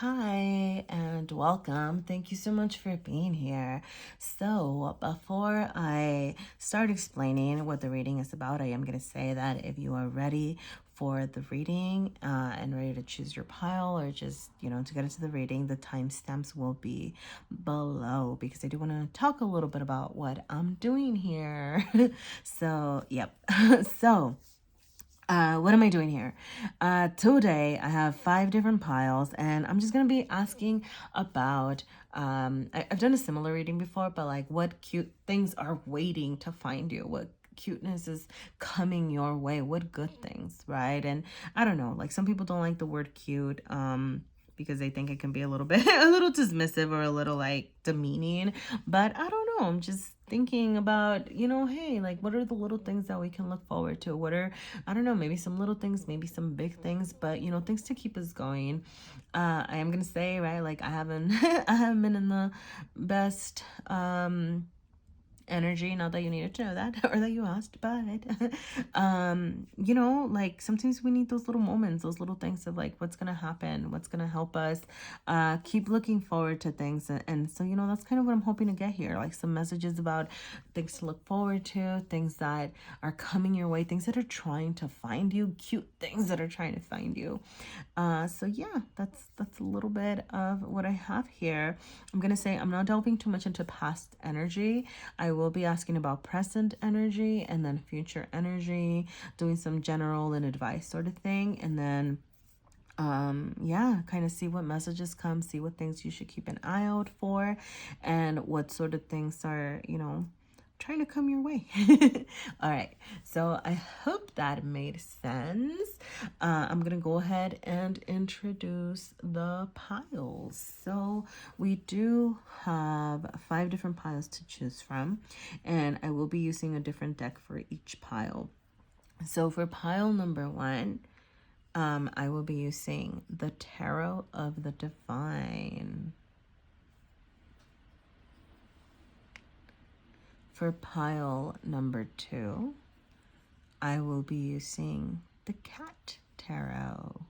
Hi and welcome. Thank you so much for being here. So, before I start explaining what the reading is about, I am going to say that if you are ready for the reading and ready to choose your pile or just, to get into the reading, the timestamps will be below because I do want to talk a little bit about what I'm doing here. So, yep. So, what am I doing here? Today I have 5 different piles, and I'm just gonna be asking about. I've done a similar reading before, but like, what cute things are waiting to find you? What cuteness is coming your way? What good things, right? And I don't know. Like, some people don't like the word cute. Because they think it can be a little bit a little dismissive or a little like demeaning, but I don't know, I'm just thinking about, hey, like, what are the little things that we can look forward to? What are, I don't know, maybe some little things, maybe some big things, but things to keep us going. I am gonna say, right, like, I haven't I haven't been in the best energy, not that you needed to know that or that you asked, but like, sometimes we need those little moments, those little things of like, what's gonna happen, what's gonna help us keep looking forward to things. And so, that's kind of what I'm hoping to get here, like some messages about things to look forward to, things that are coming your way, things that are trying to find you, cute things that are trying to find you. So yeah, that's a little bit of what I have here. I'm gonna say I'm not delving too much into past energy. I will be asking about present energy and then future energy, doing some general and advice sort of thing, and then yeah, kind of see what messages come, see what things you should keep an eye out for, and what sort of things are, trying to come your way. All right, so I hope that made sense. I'm gonna go ahead and introduce the piles. So we do have 5 different piles to choose from, and I will be using a different deck for each pile. So for pile number 1, I will be using the Tarot of the Divine. For pile number 2, I will be using the Cat Tarot.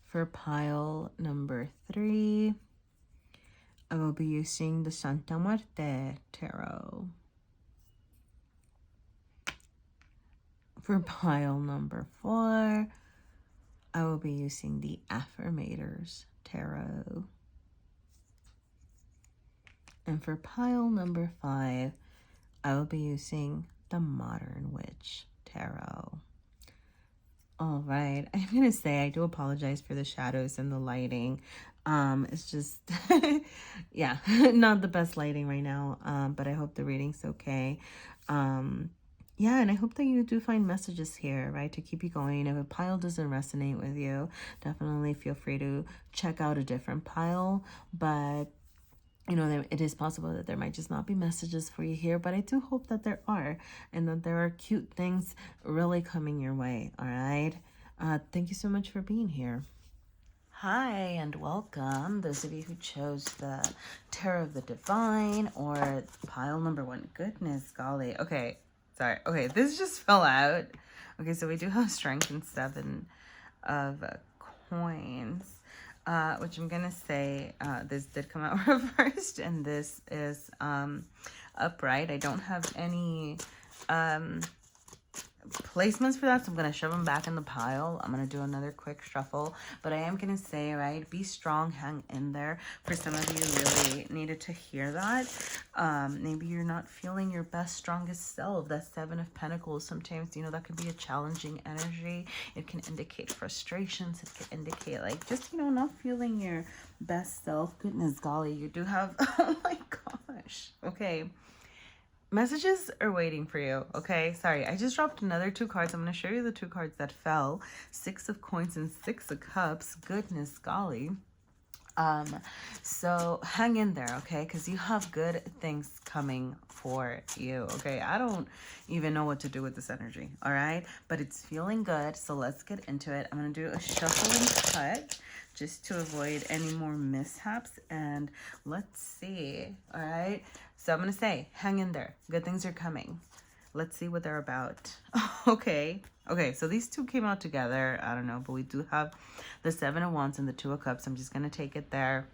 For pile number 3, I will be using the Santa Muerte Tarot. For pile number 4, I will be using the Affirmators Tarot. And for pile number 5, I will be using the Modern Witch Tarot. All right, I'm going to say I do apologize for the shadows and the lighting. It's just, yeah, not the best lighting right now, but I hope the reading's okay. Yeah, and I hope that you do find messages here, right, to keep you going. If a pile doesn't resonate with you, definitely feel free to check out a different pile, but it is possible that there might just not be messages for you here, but I do hope that there are, and that there are cute things really coming your way, all right? Thank you so much for being here. Hi, and welcome, those of you who chose the Tarot of the Divine or pile number 1. Goodness golly. Okay, sorry. Okay, this just fell out. Okay, so we do have Strength and 7 of coins. Which I'm gonna say this did come out reversed, and this is upright. I don't have any placements for that, so I'm gonna shove them back in the pile. I'm gonna do another quick shuffle, but I am gonna say, right, be strong, hang in there. For some of you really needed to hear that. Maybe you're not feeling your best, strongest self. That 7 of Pentacles, sometimes, that can be a challenging energy. It can indicate frustrations. It can indicate like just, not feeling your best self. Goodness golly, you do have, oh my gosh. Okay. Messages are waiting for you, okay? Sorry, I just dropped another 2 cards. I'm going to show you the 2 cards that fell. 6 of Coins and 6 of Cups. Goodness golly. So hang in there, okay? Because you have good things coming for you, okay? I don't even know what to do with this energy, all right? But it's feeling good, so let's get into it. I'm going to do a shuffle and cut just to avoid any more mishaps, and let's see, all right? So I'm going to say, hang in there. Good things are coming. Let's see what they're about. Okay. Okay, so these two came out together. I don't know, but we do have the Seven of Wands and the Two of Cups. I'm just gonna take it there.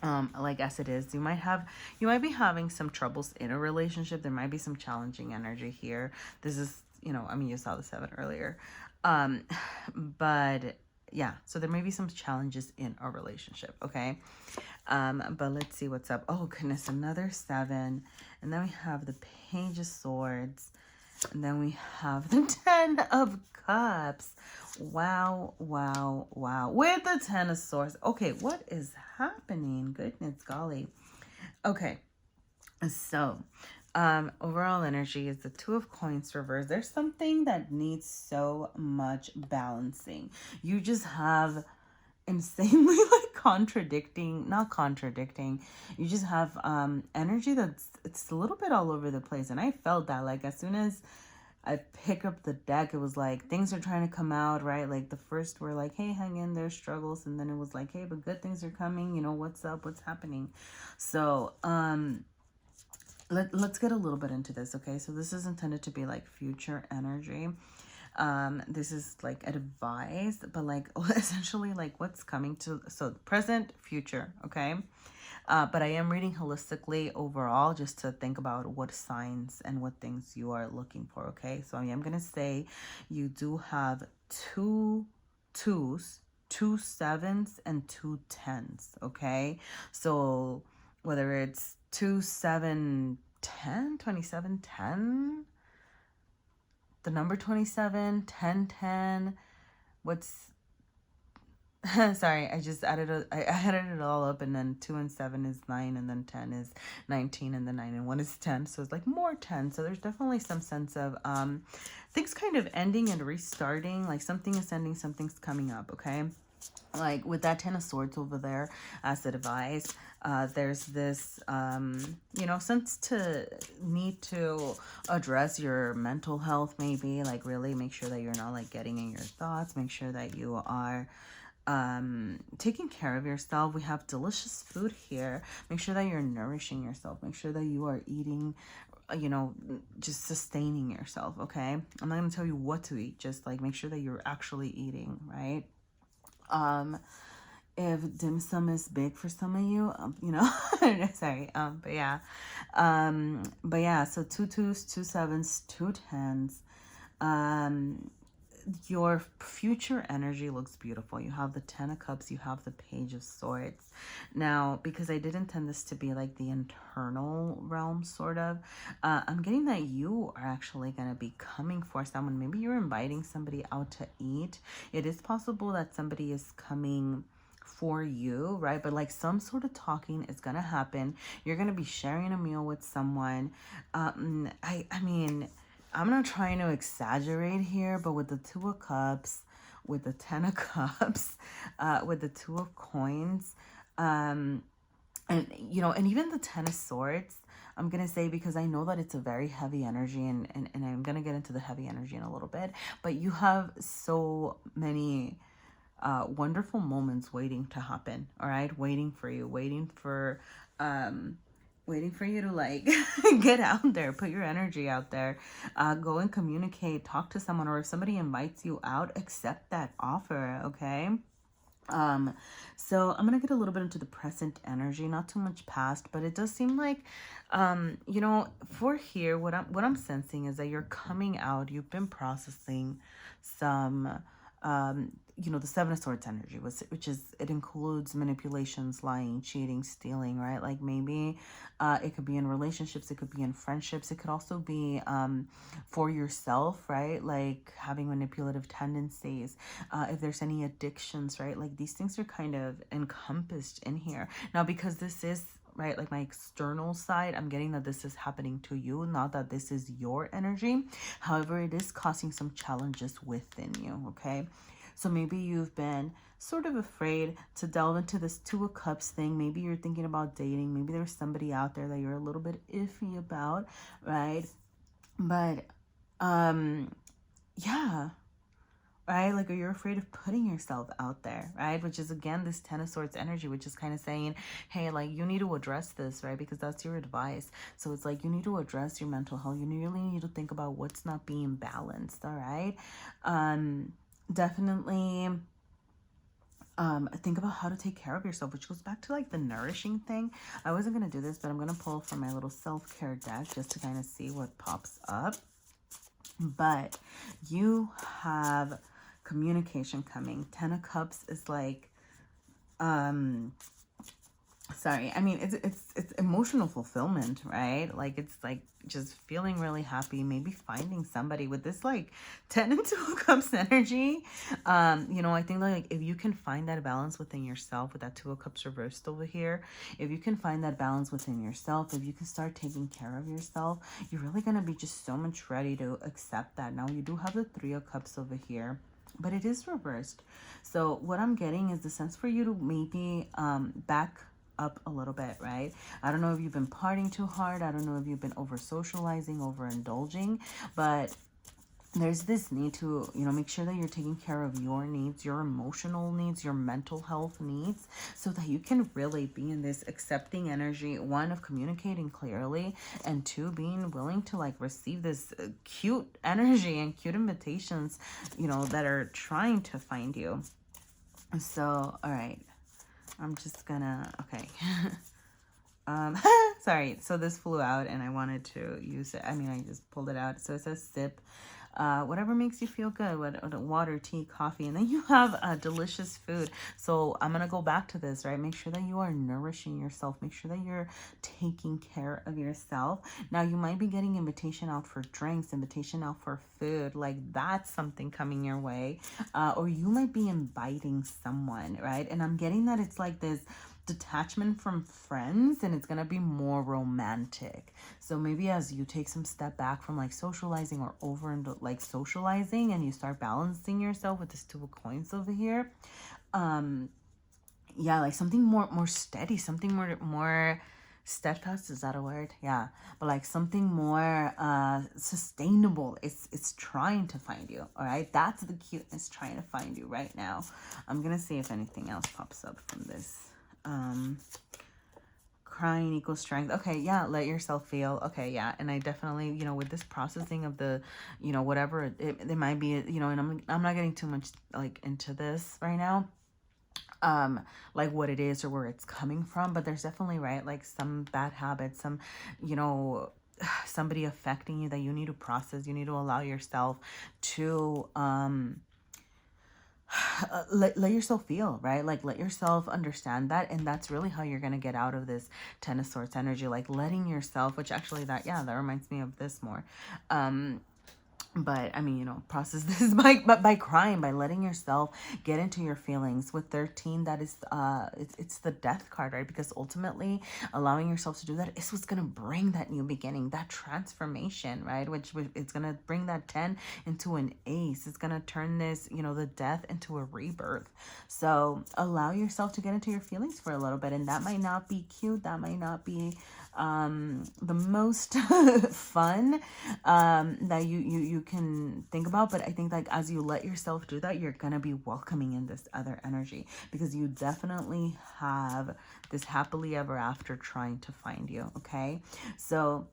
Like as it is, you might be having some troubles in a relationship. There might be some challenging energy here. This is, I mean, you saw the 7 earlier. Um, but yeah, so there may be some challenges in a relationship, okay? But let's see what's up. Oh goodness, another 7. And then we have the Page of Swords. And then we have the 10 of Cups. Wow, wow, wow. With the 10 of Swords. Okay, what is happening? Goodness golly. Okay, so overall energy is the 2 of Coins reversed. There's something that needs so much balancing. You just have insanely not contradicting, you just have energy it's a little bit all over the place. And I felt that, like, as soon as I pick up the deck, it was like things are trying to come out, right? Like the first were like, hey, hang in there, struggles, and then it was like, hey, but good things are coming, what's up, what's happening. So let's get a little bit into this. Okay, so this is intended to be like future energy. This is like advice, but like essentially like what's coming to, so present, future, okay? But I am reading holistically overall, just to think about what signs and what things you are looking for, okay? So I am going to say you do have 2 2s, 2 7s, and 2 10s, okay? So whether it's 2 7 10, 27 10, the number 27, 10 10, what's sorry, I just I added it all up, and then 2 and 7 is 9, and then 10 is 19, and then 9 and 1 is 10. So it's like more 10. So there's definitely some sense of things kind of ending and restarting. Like something is ending, something's coming up, okay? Like with that 10 of Swords over there, as advised, there's this, sense to need to address your mental health, maybe. Like really make sure that you're not like getting in your thoughts. Make sure that you are taking care of yourself. We have delicious food here. Make sure that you're nourishing yourself. Make sure that you are eating, just sustaining yourself, okay? I'm not going to tell you what to eat. Just like make sure that you're actually eating, right? If dim sum is big for some of you, sorry. But yeah, so 2 2s, 2 7s, 2 10s. Your future energy looks beautiful. You have the 10 of Cups, you have the Page of Swords. Now, because I did intend this to be like the internal realm, sort of, I'm getting that you are actually going to be coming for someone. Maybe you're inviting somebody out to eat. It is possible that somebody is coming for you, right? But like some sort of talking is going to happen. You're going to be sharing a meal with someone. I mean, I'm not trying to exaggerate here, but with the 2 of Cups, with the 10 of Cups, with the 2 of Coins, and even the 10 of Swords, I'm going to say, because I know that it's a very heavy energy, and I'm going to get into the heavy energy in a little bit, but you have so many wonderful moments waiting to happen, all right? Waiting for you, waiting for you to like get out there, put your energy out there, go and communicate, talk to someone, or if somebody invites you out, accept that offer, okay? So I'm gonna get a little bit into the present energy, not too much past, but it does seem like for here, what I'm sensing is that you're coming out, you've been processing some the 7 of Swords energy, which is, it includes manipulations, lying, cheating, stealing, right? Like maybe it could be in relationships, it could be in friendships, it could also be for yourself, right? Like having manipulative tendencies, if there's any addictions, right? Like these things are kind of encompassed in here. Now, because this is, right, like my external side, I'm getting that this is happening to you, not that this is your energy. However, it is causing some challenges within you, okay? So maybe you've been sort of afraid to delve into this 2 of Cups thing. Maybe you're thinking about dating. Maybe there's somebody out there that you're a little bit iffy about, right? But yeah, right? Like, or you're afraid of putting yourself out there, right? Which is, again, this Ten of Swords energy, which is kind of saying, hey, like, you need to address this, right? Because that's your advice. So it's like, you need to address your mental health. You really need to think about what's not being balanced, all right? Definitely think about how to take care of yourself, which goes back to like the nourishing thing. I wasn't going to do this, but I'm going to pull from my little self-care deck just to kind of see what pops up. But you have communication coming. 10 of Cups is like, sorry, I mean, it's emotional fulfillment, right? Like, it's like just feeling really happy, maybe finding somebody with this like 10 and 2 of Cups energy. You know, I think like if you can find that balance within yourself with that 2 of Cups reversed over here, if you can find that balance within yourself, if you can start taking care of yourself, you're really gonna be just so much ready to accept that. Now you do have the 3 of Cups over here, but it is reversed. So what I'm getting is the sense for you to maybe back up a little bit, right? I don't know if you've been partying too hard. I don't know if you've been over socializing, over indulging, but there's this need to, you know, make sure that you're taking care of your needs, your emotional needs, your mental health needs, so that you can really be in this accepting energy, 1, of communicating clearly, and 2, being willing to like receive this cute energy and cute invitations, you know, that are trying to find you. So, all right. I'm just gonna, okay. Sorry, so this flew out and I wanted to use it. I mean, I just pulled it out. So it says sip, whatever makes you feel good, water, tea, coffee, and then you have delicious food. So I'm gonna go back to this, right? Make sure that you are nourishing yourself. Make sure that you're taking care of yourself. Now you might be getting invitation out for drinks, invitation out for food, like that's something coming your way, or you might be inviting someone, right? And I'm getting that it's like this detachment from friends, and it's gonna be more romantic. So maybe as you take some step back from like socializing or over into like socializing, and you start balancing yourself with this 2 of coins over here, yeah, like something more steady, something more steadfast, is that a word? Yeah, but like something more sustainable. It's trying to find you, all right? That's the cuteness trying to find you right now. I'm gonna see if anything else pops up from this. Crying equals strength. Okay, yeah, let yourself feel. Okay, yeah, and I definitely, you know, with this processing of the, you know, whatever it might be, you know, and I'm not getting too much like into this right now, like what it is or where it's coming from, but there's definitely, right, like some bad habits, some, you know, somebody affecting you that you need to process. You need to allow yourself to let yourself feel, right? Like let yourself understand that, and that's really how you're going to get out of this 10 of Swords energy, like letting yourself, which actually that, yeah, that reminds me of this more. But I mean, you know, process this by crying, by letting yourself get into your feelings. With 13, that is it's the death card, right? Because ultimately allowing yourself to do that is what's gonna bring that new beginning, that transformation, right? Which it's gonna bring that 10 into an ace. It's gonna turn this, you know, the death into a rebirth. So allow yourself to get into your feelings for a little bit, and that might not be cute, that might not be the most fun that you can think about, but I think like as you let yourself do that, you're gonna be welcoming in this other energy, because you definitely have this happily ever after trying to find you. Okay, so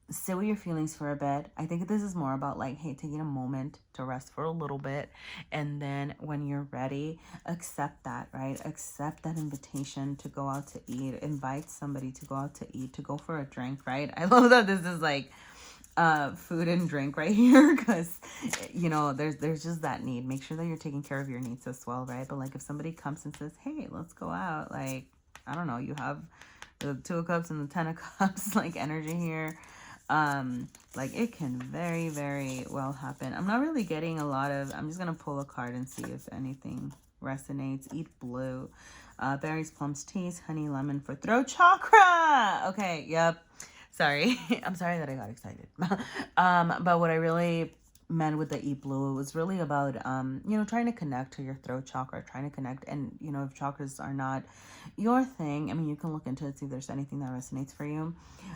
sit with your feelings for a bit. I think this is more about like, hey, taking a moment to rest for a little bit, and then when you're ready, accept that, right? Accept that invitation to go out to eat. Invite somebody to go out to eat, to go for a drink, right? I love that this is like food and drink right here, because you know there's just that need. Make sure that you're taking care of your needs as well, right? But like if somebody comes and says, hey, let's go out, like I don't know, you have the 2 of Cups and the 10 of Cups like energy here. Like it can very, very well happen. I'm not really getting a lot of, I'm just gonna pull a card and see if anything resonates. Eat blue, berries, plums, teas, honey, lemon for throat chakra. Okay, yep, sorry. I'm sorry that I got excited. But what I really men with the eat blue, it was really about trying to connect to your throat chakra, trying to connect. And if chakras are not your thing, I mean, you can look into it, see if there's anything that resonates for you.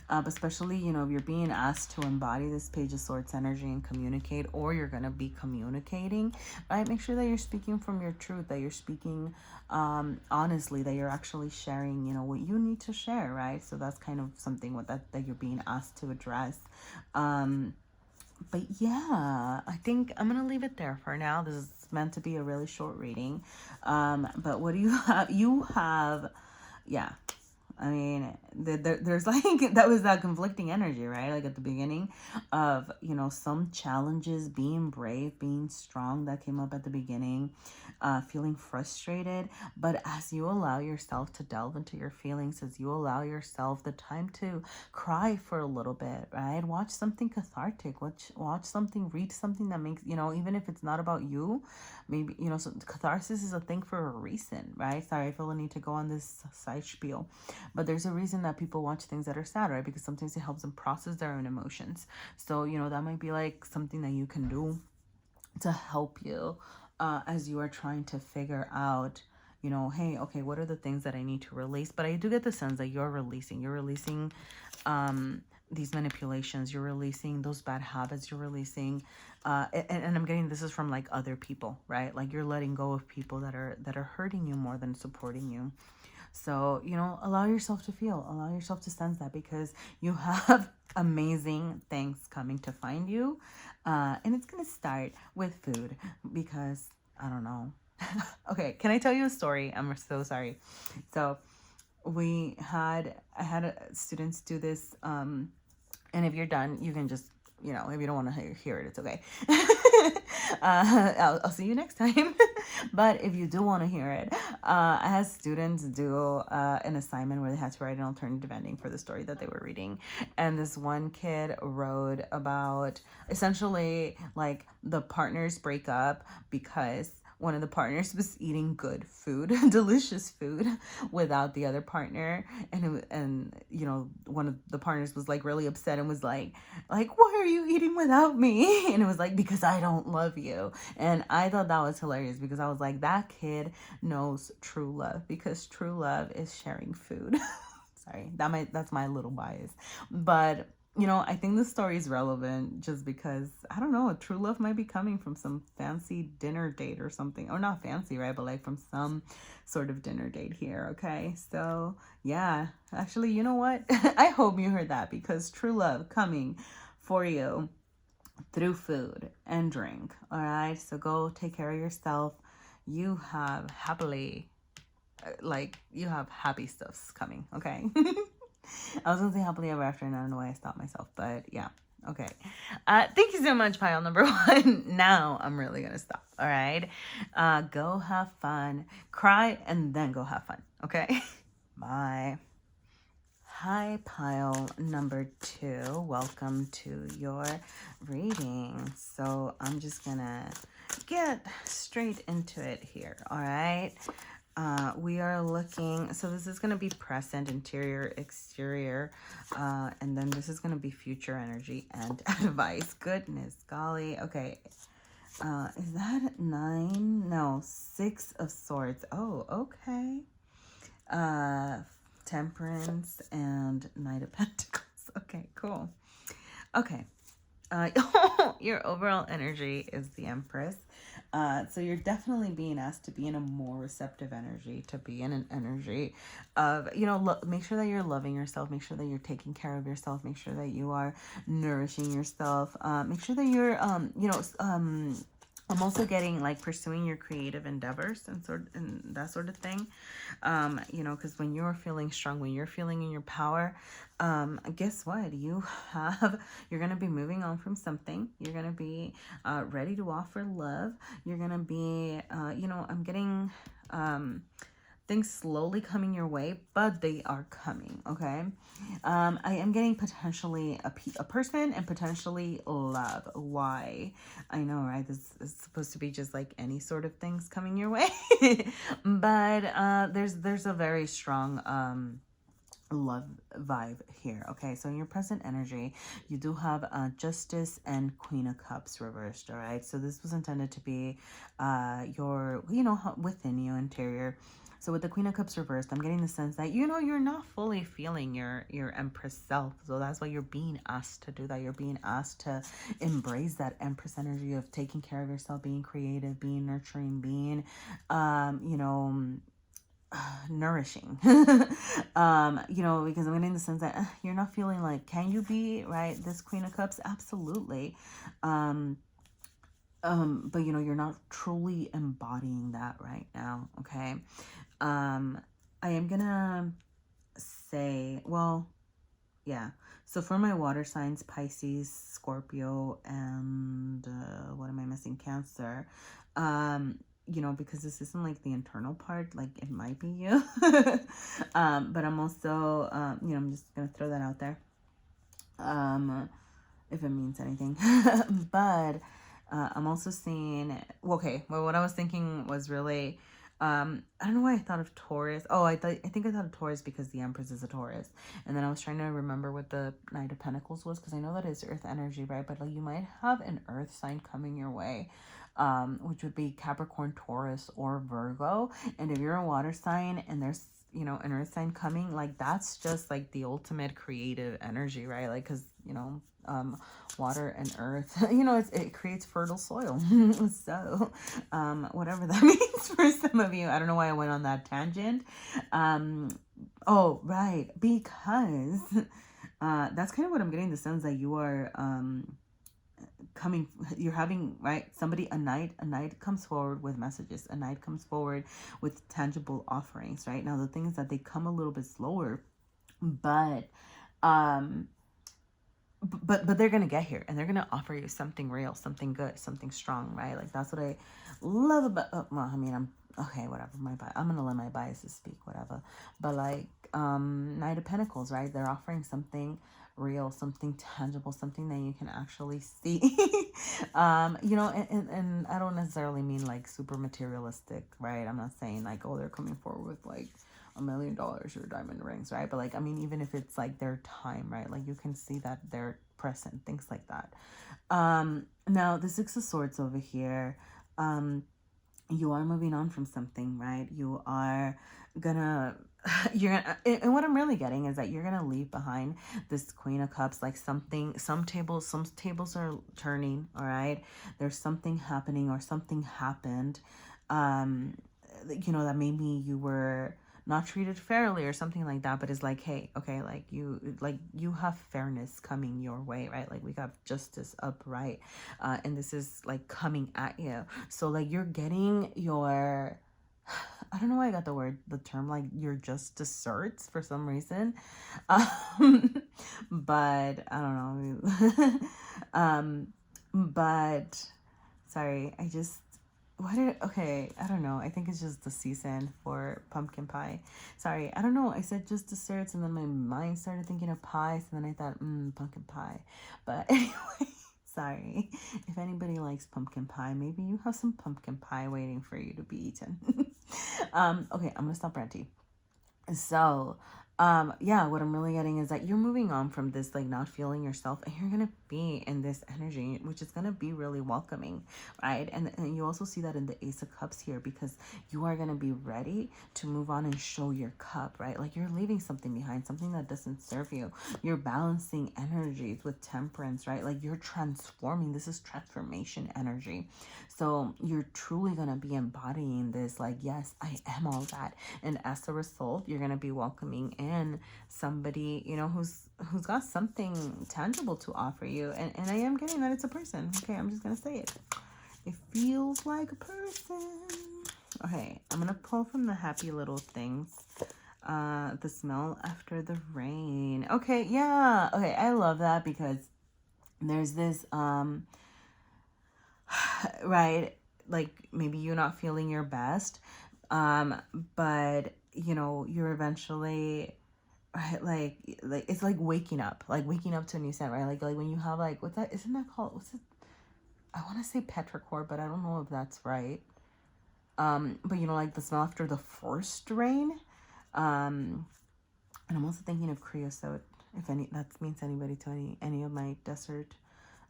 But especially, if you're being asked to embody this Page of Swords energy and communicate, or you're going to be communicating, right? Make sure that you're speaking from your truth, that you're speaking honestly, that you're actually sharing, what you need to share, right? So that's kind of something with that you're being asked to address. But yeah, I think I'm gonna leave it there for now. This is meant to be a really short reading. But what do you have? You have, yeah. I mean, there's like, that was that conflicting energy, right? Like at the beginning of, some challenges, being brave, being strong, that came up at the beginning, feeling frustrated. But as you allow yourself to delve into your feelings, as you allow yourself the time to cry for a little bit, right? Watch something cathartic, watch something, read something that makes, even if it's not about you, maybe, so catharsis is a thing for a reason, right? Sorry, I feel the need to go on this side spiel. But there's a reason that people watch things that are sad, right? Because sometimes it helps them process their own emotions. So, that might be like something that you can do to help you as you are trying to figure out, hey, okay, what are the things that I need to release? But I do get the sense that you're releasing these manipulations, you're releasing those bad habits, you're releasing, and I'm getting, this is from like other people, right? Like you're letting go of people that are hurting you more than supporting you. So, allow yourself to feel, allow yourself to sense that, because you have amazing things coming to find you. And it's going to start with food because I don't know. Okay. Can I tell you a story? I'm so sorry. So I had students do this. And if you're done, you can just, if you don't want to hear it, it's okay. I'll see you next time. But if you do want to hear it, I had students do an assignment where they had to write an alternative ending for the story that they were reading. And this one kid wrote about essentially like the partners break up because one of the partners was eating good food, delicious food, without the other partner, and one of the partners was like really upset and was like why are you eating without me? And it was like, because I don't love you. And I thought that was hilarious because I was like, that kid knows true love, because true love is sharing food. Sorry, that's my little bias, but I think the story is relevant just because, I don't know, true love might be coming from some fancy dinner date or something. Or not fancy, right? But like from some sort of dinner date here, okay? So, yeah. Actually, you know what? I hope you heard that, because true love coming for you through food and drink, all right? So go take care of yourself. You have you have happy stuffs coming, okay? I was gonna say happily ever after, and I don't know why I stopped myself, but yeah. Okay. Thank you so much, pile number 1. Now I'm really gonna stop. All right. Go have fun, cry, and then go have fun. Okay. Bye. Hi, pile number 2. Welcome to your reading. So I'm just gonna get straight into it here. All right. We are looking, so this is going to be present, interior, exterior, and then this is going to be future energy and advice. Goodness golly. Okay. Is that 9? No, 6 of Swords. Oh, okay. Temperance and Knight of Pentacles. Okay, cool. Okay. Your overall energy is the Empress. So you're definitely being asked to be in a more receptive energy, to be in an energy of, make sure that you're loving yourself, make sure that you're taking care of yourself, make sure that you are nourishing yourself, make sure that you're, I'm also getting like pursuing your creative endeavors and that sort of thing. Because when you're feeling strong, when you're feeling in your power, guess what? You're going to be moving on from something. You're going to be ready to offer love. You're going to be, I'm getting things slowly coming your way, but they are coming, okay? I am getting potentially a person and potentially love. Why? I know, right? This is supposed to be just like any sort of things coming your way. But there's a very strong love vibe here. Okay, so in your present energy, you do have Justice and Queen of Cups reversed. All right, so this was intended to be your, within you, interior. So with the Queen of Cups reversed, I'm getting the sense that, you're not fully feeling your Empress self. So that's why you're being asked to do that. You're being asked to embrace that Empress energy of taking care of yourself, being creative, being nurturing, being nourishing. Because I'm getting the sense that you're not feeling like, can you be, right, this Queen of Cups? Absolutely. But you're not truly embodying that right now. Okay. I am gonna say, well, yeah. So for my water signs, Pisces, Scorpio, and what am I missing? Cancer. Because this isn't like the internal part, like it might be you. But I'm also, I'm just gonna throw that out there. If it means anything. But I'm also seeing, okay, well, what I was thinking was really, I don't know why I thought of Taurus. Oh, I think I thought of Taurus because the Empress is a Taurus. And then I was trying to remember what the Knight of Pentacles was, because I know that is Earth energy, right? But like you might have an Earth sign coming your way, which would be Capricorn, Taurus, or Virgo. And if you're a water sign and there's an Earth sign coming, like that's just like the ultimate creative energy, right? Like, because water and earth, it creates fertile soil. So whatever that means for some of you, I don't know why I went on that tangent. Oh, right, because that's kind of what I'm getting the sense that you are you're having, right, somebody, a knight comes forward with messages, a knight comes forward with tangible offerings. Right now the thing is that they come a little bit slower, but but they're gonna get here and they're gonna offer you something real, something good, something strong, right? Like that's what I love about, I'm okay, whatever, I'm gonna let my biases speak, whatever. But like Knight of Pentacles, right, they're offering something real, something tangible, something that you can actually see. And I don't necessarily mean like super materialistic, right? I'm not saying like, oh, they're coming forward with like $1 million or diamond rings, right? But like, I mean, even if it's like their time, right? Like you can see that they're present, things like that. Now the Six of Swords over here, you are moving on from something, right? You are gonna and what I'm really getting is that you're gonna leave behind this Queen of Cups, like some tables are turning, all right? There's something happening or something happened, that maybe you were not treated fairly or something like that, but it's like, hey, okay, like you have fairness coming your way, right? Like we got justice upright, and this is like coming at you. So like you're getting your, I don't know why I got the term, like you're just desserts for some reason. But I don't know. But sorry, okay, I don't know. I think it's just the season for pumpkin pie. Sorry, I don't know. I said just desserts and then my mind started thinking of pies and then I thought, pumpkin pie. But anyway, sorry. If anybody likes pumpkin pie, maybe you have some pumpkin pie waiting for you to be eaten. Okay, I'm gonna stop ranting. So, yeah, what I'm really getting is that you're moving on from this, like not feeling yourself, and you're gonna be in this energy, which is gonna be really welcoming, right? And you also see that in the Ace of Cups here, because you are gonna be ready to move on and show your cup, right? Like you're leaving something behind, something that doesn't serve you. You're balancing energies with temperance, right? Like you're transforming. This is transformation energy. So you're truly gonna be embodying this, like, yes, I am all that. And as a result, you're gonna be welcoming in somebody, who's got something tangible to offer you. And I am getting that it's a person. Okay, I'm just gonna say it. It feels like a person. Okay, I'm gonna pull from the happy little things. The smell after the rain. Okay, yeah. Okay, I love that because there's this right, like maybe you're not feeling your best, but you're eventually, right, like it's like waking up to a new scent, right? Like when you have like, what's that, isn't that called, what's it, I want to say petrichor, but I don't know if that's right. But like the smell after the first rain, um And I'm also thinking of creosote, if any that means anybody to any of my desert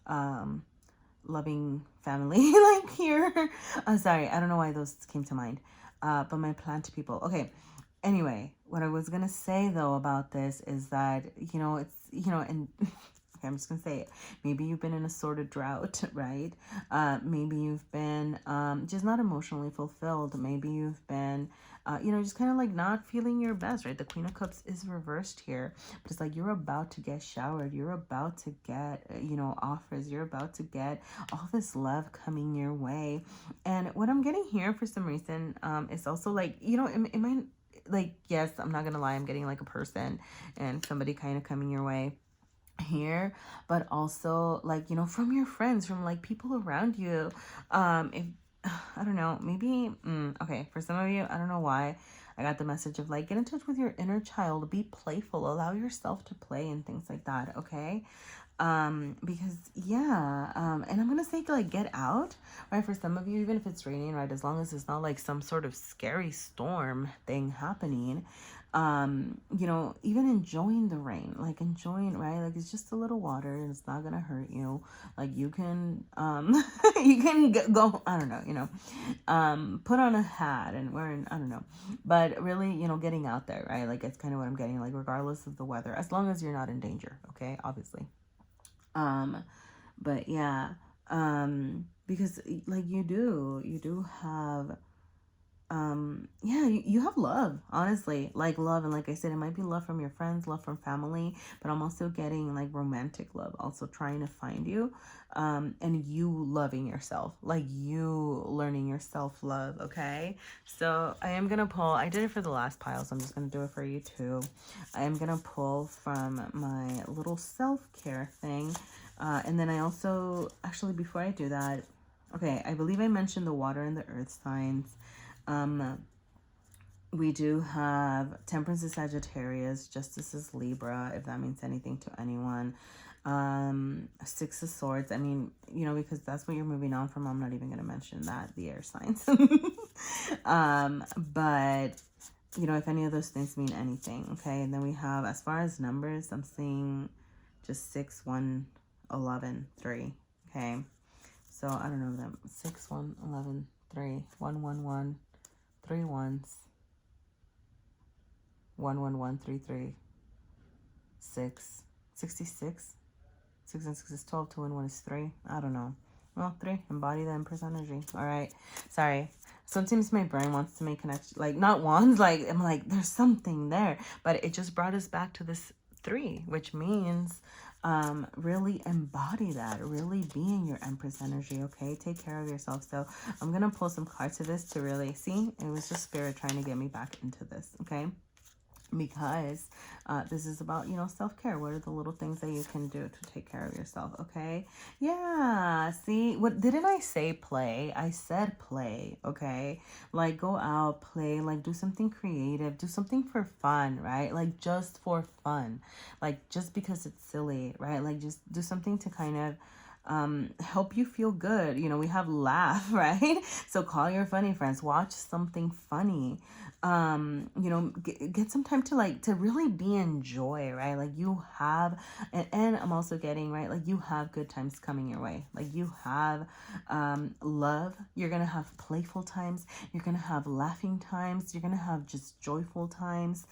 um loving family like here. I'm sorry, I don't know why those came to mind. But my plant people. Okay. Anyway, what I was gonna say though about this is that, it's, and okay, I'm just gonna say it. Maybe you've been in a sort of drought, right? Maybe you've been just not emotionally fulfilled. Maybe you've been just kind of like not feeling your best, right? The Queen of Cups is reversed here, but it's like you're about to get showered. You're about to get, offers. You're about to get all this love coming your way. And what I'm getting here for some reason is also like, it might, like, yes, I'm not gonna lie, I'm getting like a person and somebody kind of coming your way here, but also like, from your friends, from like people around you. If I don't know, maybe okay, for some of you, I don't know why I got the message of like, get in touch with your inner child, be playful, allow yourself to play and things like that. Okay. Because yeah, and I'm gonna say like get out, right? For some of you, even if it's raining, right, as long as it's not like some sort of scary storm thing happening, even enjoying the rain, like enjoying, right? Like it's just a little water and it's not gonna hurt you. Like you can you can go, I don't know, put on a hat and wearing, I don't know, but really, getting out there, right? Like it's kind of what I'm getting, like regardless of the weather, as long as you're not in danger, okay, obviously. But yeah, because like you do have, yeah, you have love, honestly, like love. And like I said, it might be love from your friends, love from family, but I'm also getting like romantic love, also trying to find you, and you loving yourself, like you learning your self-love. Okay. So I am gonna pull, I did it for the last pile, so I'm just gonna do it for you too. I am gonna pull from my little self-care thing. And then I also, actually, before I do that, okay, I believe I mentioned the water and the earth signs. We do have Temperance is Sagittarius, Justice is Libra, if that means anything to anyone. Six of Swords, I mean, because that's what you're moving on from. I'm not even going to mention that, the air signs. But if any of those things mean anything, okay. And then we have, as far as numbers, I'm seeing just 6, 1, 11, 3. Okay. So I don't know them. 6, 1, 11, 3, 1, 1, 1, 3 ones, 1, 1, 1, 3, 3, 6, 66. 6 and 6 is 12. 2 and 1 is 3. I don't know. Well, 3. Embody the Empress energy. All right. Sorry. Sometimes my brain wants to make connection. Like, not wants. Like, I'm like, there's something there. But it just brought us back to this 3, which means really embody that. Really be in your Empress energy, okay? Take care of yourself. So I'm going to pull some cards to this to really see. It was just Spirit trying to get me back into this, okay? Because this is about, self-care. What are the little things that you can do to take care of yourself? Okay. Yeah. See, what didn't I say? Play. I said play. Okay. Like go out, play, like do something creative, do something for fun, right? Like just for fun, like just because it's silly, right? Like just do something to kind of help you feel good. We have laugh, right? So call your funny friends, watch something funny, get some time to like to really be in joy, right? Like you have, and I'm also getting, right, like you have good times coming your way. Like you have love, you're gonna have playful times, you're gonna have laughing times, you're gonna have just joyful times.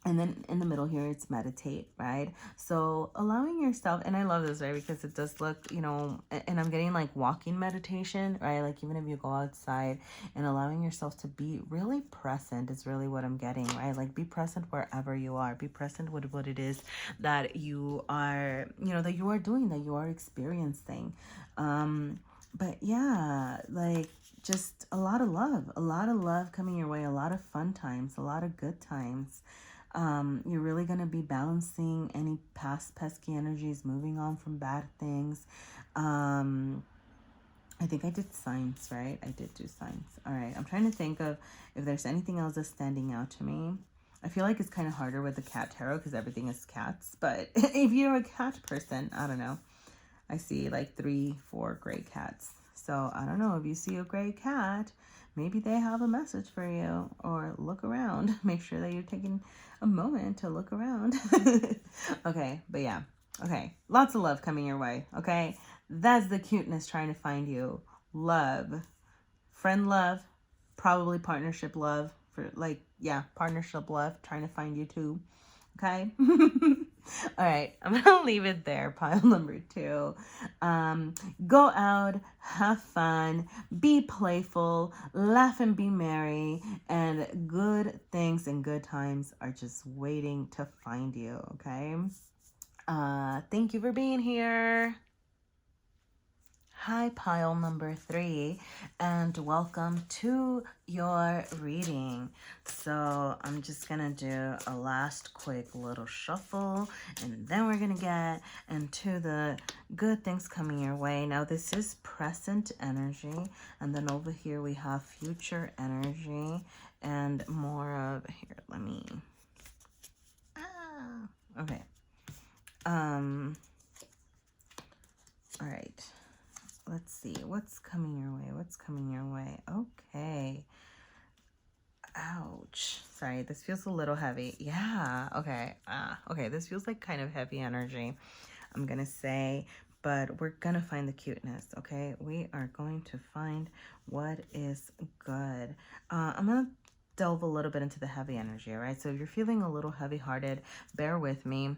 And then in the middle here, it's meditate, right? So allowing yourself, and I love this, right? Because it does look, and I'm getting like walking meditation, right? Like even if you go outside and allowing yourself to be really present is really what I'm getting, right? Like be present wherever you are. Be present with what it is that you are, that you are doing, that you are experiencing. But yeah, like just a lot of love coming your way, a lot of fun times, a lot of good times. You're really going to be balancing any past pesky energies, moving on from bad things. I think I did signs, right? I did do signs. All right. I'm trying to think of if there's anything else that's standing out to me. I feel like it's kind of harder with the cat tarot because everything is cats. But if you're a cat person, I don't know. I see like 3, 4 gray cats. So I don't know, if you see a gray cat, maybe they have a message for you. Or look around. Make sure that you're taking a moment to look around. Okay, but yeah. Okay, lots of love coming your way. Okay, that's the cuteness trying to find you. Love, friend love, probably partnership love, for like, yeah, partnership love trying to find you too. Okay. All right, I'm gonna leave it there. Pile number 2. Go out, have fun, be playful, laugh and be merry, and good things and good times are just waiting to find you. Okay. Thank you for being here. Hi, pile number 3, and welcome to your reading. So I'm just gonna do a last quick little shuffle, and then we're gonna get into the good things coming your way. Now this is present energy, and then over here we have future energy and more of, here, let me, okay. All right. Let's see. What's coming your way? What's coming your way? Okay. Ouch. Sorry, this feels a little heavy. Yeah. Okay. Okay. This feels like kind of heavy energy, I'm going to say, but we're going to find the cuteness. Okay. We are going to find what is good. I'm going to delve a little bit into the heavy energy, all right? So if you're feeling a little heavy-hearted, bear with me.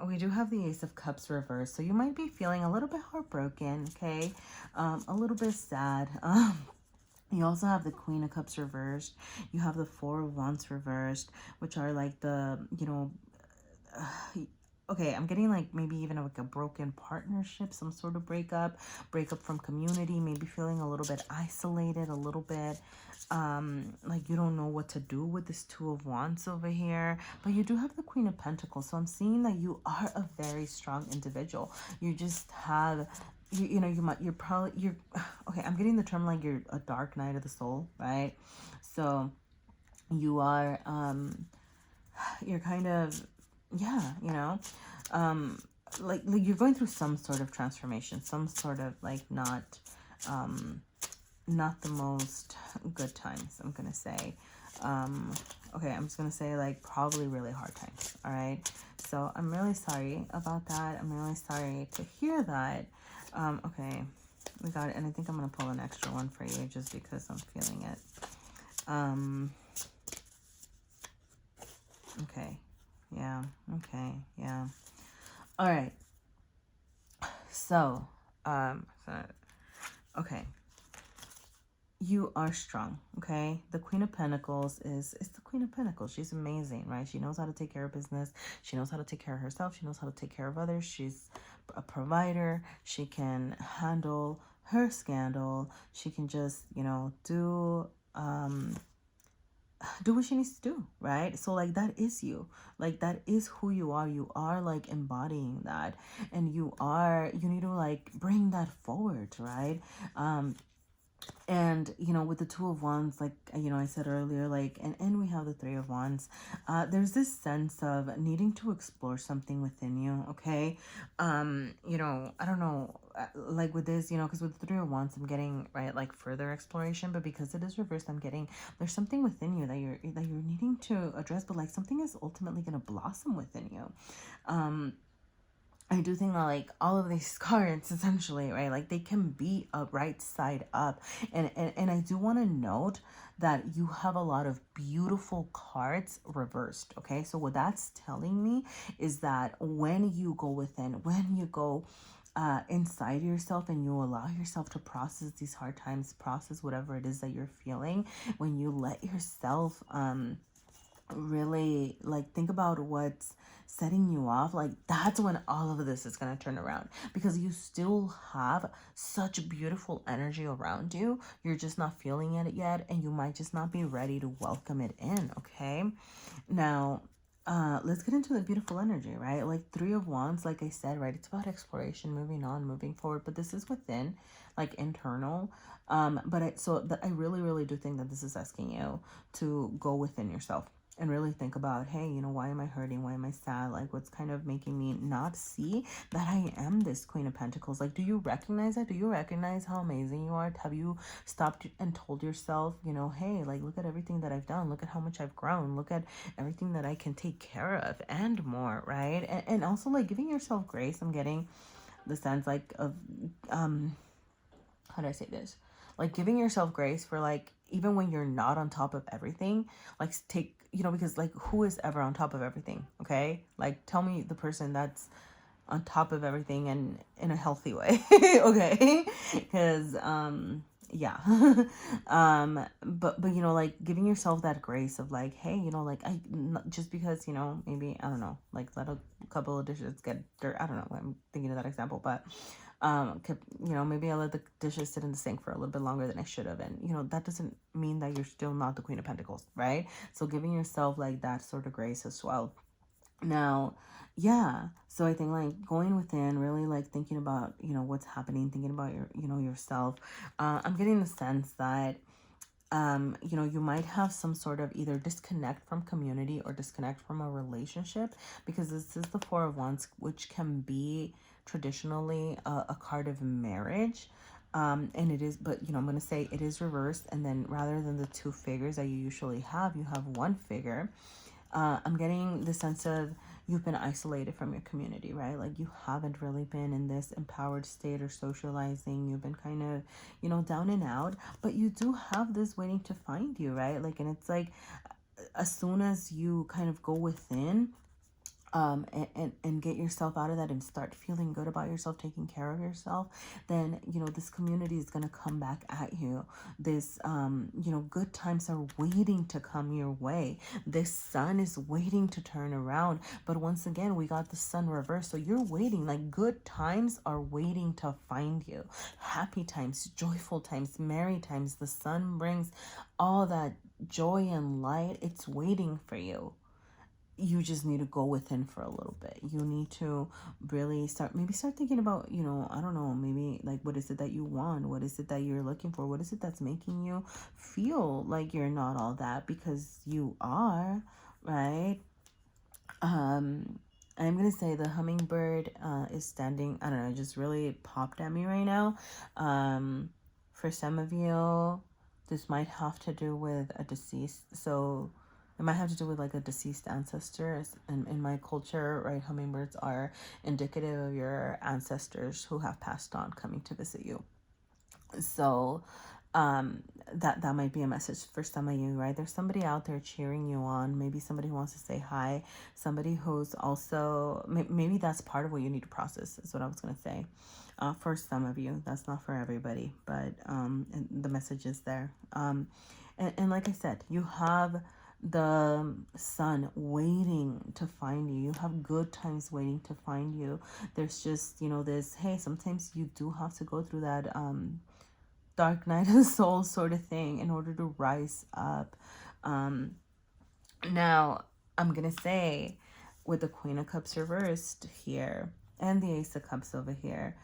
We do have the Ace of Cups reversed, so you might be feeling a little bit heartbroken, okay? A little bit sad. You also have the Queen of Cups reversed. You have the Four of Wands reversed, which are like the, okay, I'm getting like maybe even like a broken partnership, some sort of breakup from community, maybe feeling a little bit isolated, a little bit like you don't know what to do with this Two of Wands over here. But you do have the Queen of Pentacles, so I'm seeing that you are a very strong individual. You just have, you're probably, okay, I'm getting the term like you're a dark night of the soul, right? So you are, you're kind of, yeah, like you're going through some sort of transformation, some sort of like not the most good times, I'm gonna say. Okay, I'm just gonna say like probably really hard times. All right, so I'm really sorry about that. I'm really sorry to hear that. Okay, we got it, and I think I'm gonna pull an extra one for you just because I'm feeling it. Okay, yeah, okay, yeah. All right, so okay, you are strong, okay? The Queen of Pentacles is the Queen of Pentacles. She's amazing, right? She knows how to take care of business. She knows how to take care of herself. She knows how to take care of others. She's a provider. She can handle her scandal. She can just, do what she needs to do, right? So like that is you, like that is who you are. You are like embodying that, and you need to like bring that forward, right? And with the Two of Wands, like I said earlier, like and we have the Three of Wands. There's this sense of needing to explore something within you, okay? I don't know, like with this, because with the Three of Wands I'm getting, right, like further exploration, but because it is reversed, I'm getting there's something within you that you're needing to address, but like something is ultimately going to blossom within you. I do think that like all of these cards essentially, right, like they can be a right side up, and I do want to note that you have a lot of beautiful cards reversed, okay? So what that's telling me is that when you go within, when you go inside yourself and you allow yourself to process these hard times, process whatever it is that you're feeling, when you let yourself really like think about what's setting you off, like that's when all of this is going to turn around, because you still have such beautiful energy around you. You're just not feeling it yet, and you might just not be ready to welcome it in. Okay, now let's get into the beautiful energy, right? Like Three of Wands, like I said, right, it's about exploration, moving on, moving forward, but this is within, like internal. But I really do think that this is asking you to go within yourself. and really think about, hey, why am I hurting? Why am I sad? Like, what's kind of making me not see that I am this Queen of Pentacles? Like, do you recognize that? Do you recognize how amazing you are? Have you stopped and told yourself, hey, like, look at everything that I've done. Look at how much I've grown. Look at everything that I can take care of and more, right? And also, like, giving yourself grace. I'm getting the sense, like, of, how do I say this? Like, giving yourself grace for, like, even when you're not on top of everything, like, take, because, like, who is ever on top of everything? Okay. Like, tell me the person that's on top of everything and in a healthy way. Okay. Because, yeah. But, like, giving yourself that grace of, like, hey, like, just because, maybe, I don't know, like, let a couple of dishes get dirt. I don't know. I'm thinking of that example, but, maybe I let the dishes sit in the sink for a little bit longer than I should have. And, that doesn't mean that you're still not the Queen of Pentacles, right? So giving yourself, like, that sort of grace as well. Now, yeah, so I think, like, going within, really, like, thinking about, what's happening, thinking about yourself. I'm getting the sense that, you might have some sort of either disconnect from community or disconnect from a relationship, because this is the Four of Wands, which can be traditionally a card of marriage. And it is, but, I'm going to say it is reversed. And then rather than the two figures that you usually have, you have one figure. I'm getting the sense of you've been isolated from your community, right? Like, you haven't really been in this empowered state or socializing. You've been kind of, down and out, but you do have this waiting to find you, right? Like, and it's like, as soon as you kind of go within, and get yourself out of that and start feeling good about yourself, taking care of yourself, then, this community is going to come back at you. This, good times are waiting to come your way. This sun is waiting to turn around. But once again, we got the sun reversed. So you're waiting, like, good times are waiting to find you. Happy times, joyful times, merry times. The sun brings all that joy and light. It's waiting for you. You just need to go within for a little bit. You need to really start thinking about, I don't know, maybe, like, what is it that you want? What is it that you're looking for? What is it that's making you feel like you're not all that? Because you are, right? I'm going to say the hummingbird is standing, I don't know, just really popped at me right now. For some of you, this might have to do with a deceased. So it might have to do with, like, a deceased ancestor. And in my culture, right, hummingbirds are indicative of your ancestors who have passed on coming to visit you. So that might be a message for some of you, right? There's somebody out there cheering you on. Maybe somebody who wants to say hi. Somebody who's also, maybe that's part of what you need to process, is what I was going to say. For some of you, that's not for everybody, but and the message is there. And like I said, you have the sun waiting to find you. You have good times waiting to find you. There's just, this, hey, sometimes you do have to go through that dark night of the soul sort of thing in order to rise up. Now, I'm going to say, with the Queen of Cups reversed here and the Ace of Cups over here,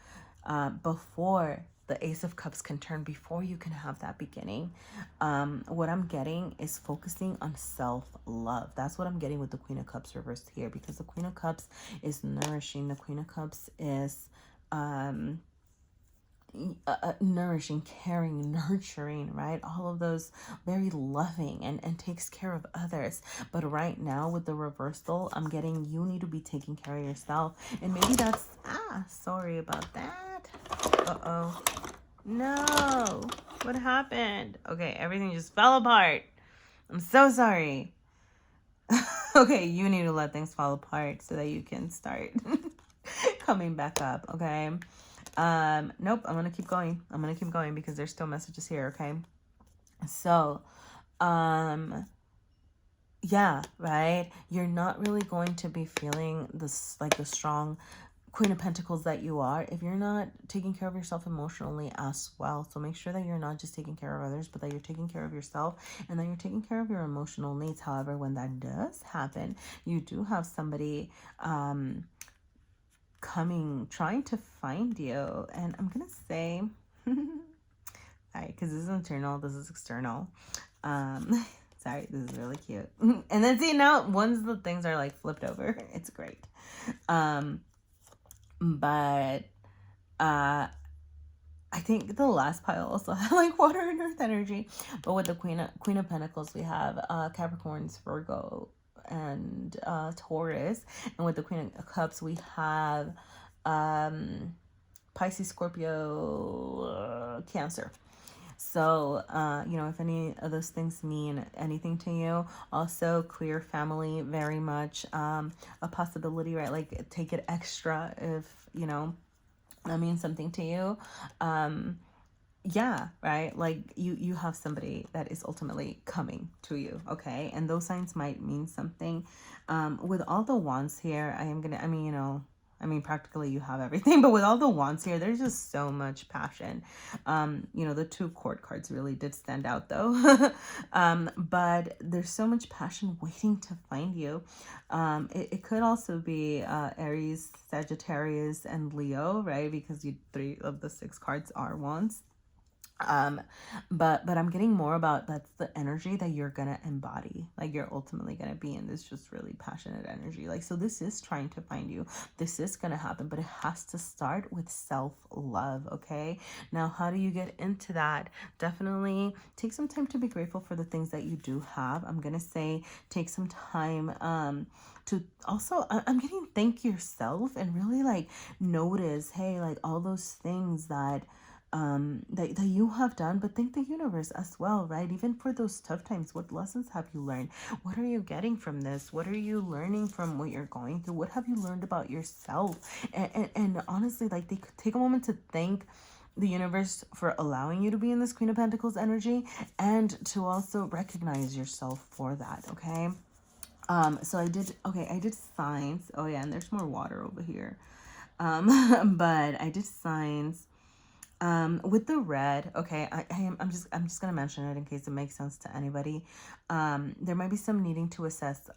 before the Ace of Cups can turn, before you can have that beginning, what I'm getting is focusing on self-love. That's what I'm getting with the Queen of Cups reversed here, because the Queen of Cups is nourishing. The Queen of Cups is nourishing, caring, nurturing, right? All of those, very loving, and takes care of others. But right now with the reversal, I'm getting you need to be taking care of yourself. And maybe that's, sorry about that. Uh-oh. No. What happened? Okay, everything just fell apart. I'm so sorry. Okay, you need to let things fall apart so that you can start coming back up, okay? Nope, I'm gonna keep going. I'm gonna keep going because there's still messages here, okay? So, yeah, right? You're not really going to be feeling this, like, the strong Queen of Pentacles that you are if you're not taking care of yourself emotionally as well. So make sure that you're not just taking care of others, but that you're taking care of yourself and that you're taking care of your emotional needs. However, when that does happen, you do have somebody coming, trying to find you. And I'm gonna say, all right, because this is internal, this is external. Sorry, this is really cute. And then see, now once the things are like flipped over, it's great. But I think the last pile also had like water and earth energy. But with the Queen of Pentacles, we have Capricorns, Virgo, and Taurus. And with the Queen of Cups, we have Pisces, Scorpio, Cancer. So, if any of those things mean anything to you, also clear family, very much a possibility, right? Like take it extra if, that means something to you. Yeah, right? Like you have somebody that is ultimately coming to you, okay? And those signs might mean something. With all the wands here, practically you have everything, but with all the wands here, there's just so much passion. The 2 court cards really did stand out though. But there's so much passion waiting to find you. It could also be Aries, Sagittarius, and Leo, right? Because 3 of the 6 cards are wands. But I'm getting more about that's the energy that you're gonna embody. Like you're ultimately gonna be in this just really passionate energy. Like, so this is trying to find you. This is gonna happen, but it has to start with self-love, okay? Now, how do you get into that? Definitely take some time to be grateful for the things that you do have. I'm gonna say take some time to also, I'm getting thank yourself and really like notice, hey, like all those things that that you have done, but thank the universe as well, right? Even for those tough times, what lessons have you learned? What are you getting from this? What are you learning from what you're going through? What have you learned about yourself? And honestly, like they could take a moment to thank the universe for allowing you to be in this Queen of Pentacles energy and to also recognize yourself for that, okay? So I did signs. Oh yeah, and there's more water over here. But I did signs. With the red, okay, I'm just gonna mention it in case it makes sense to anybody. There might be some needing to assess,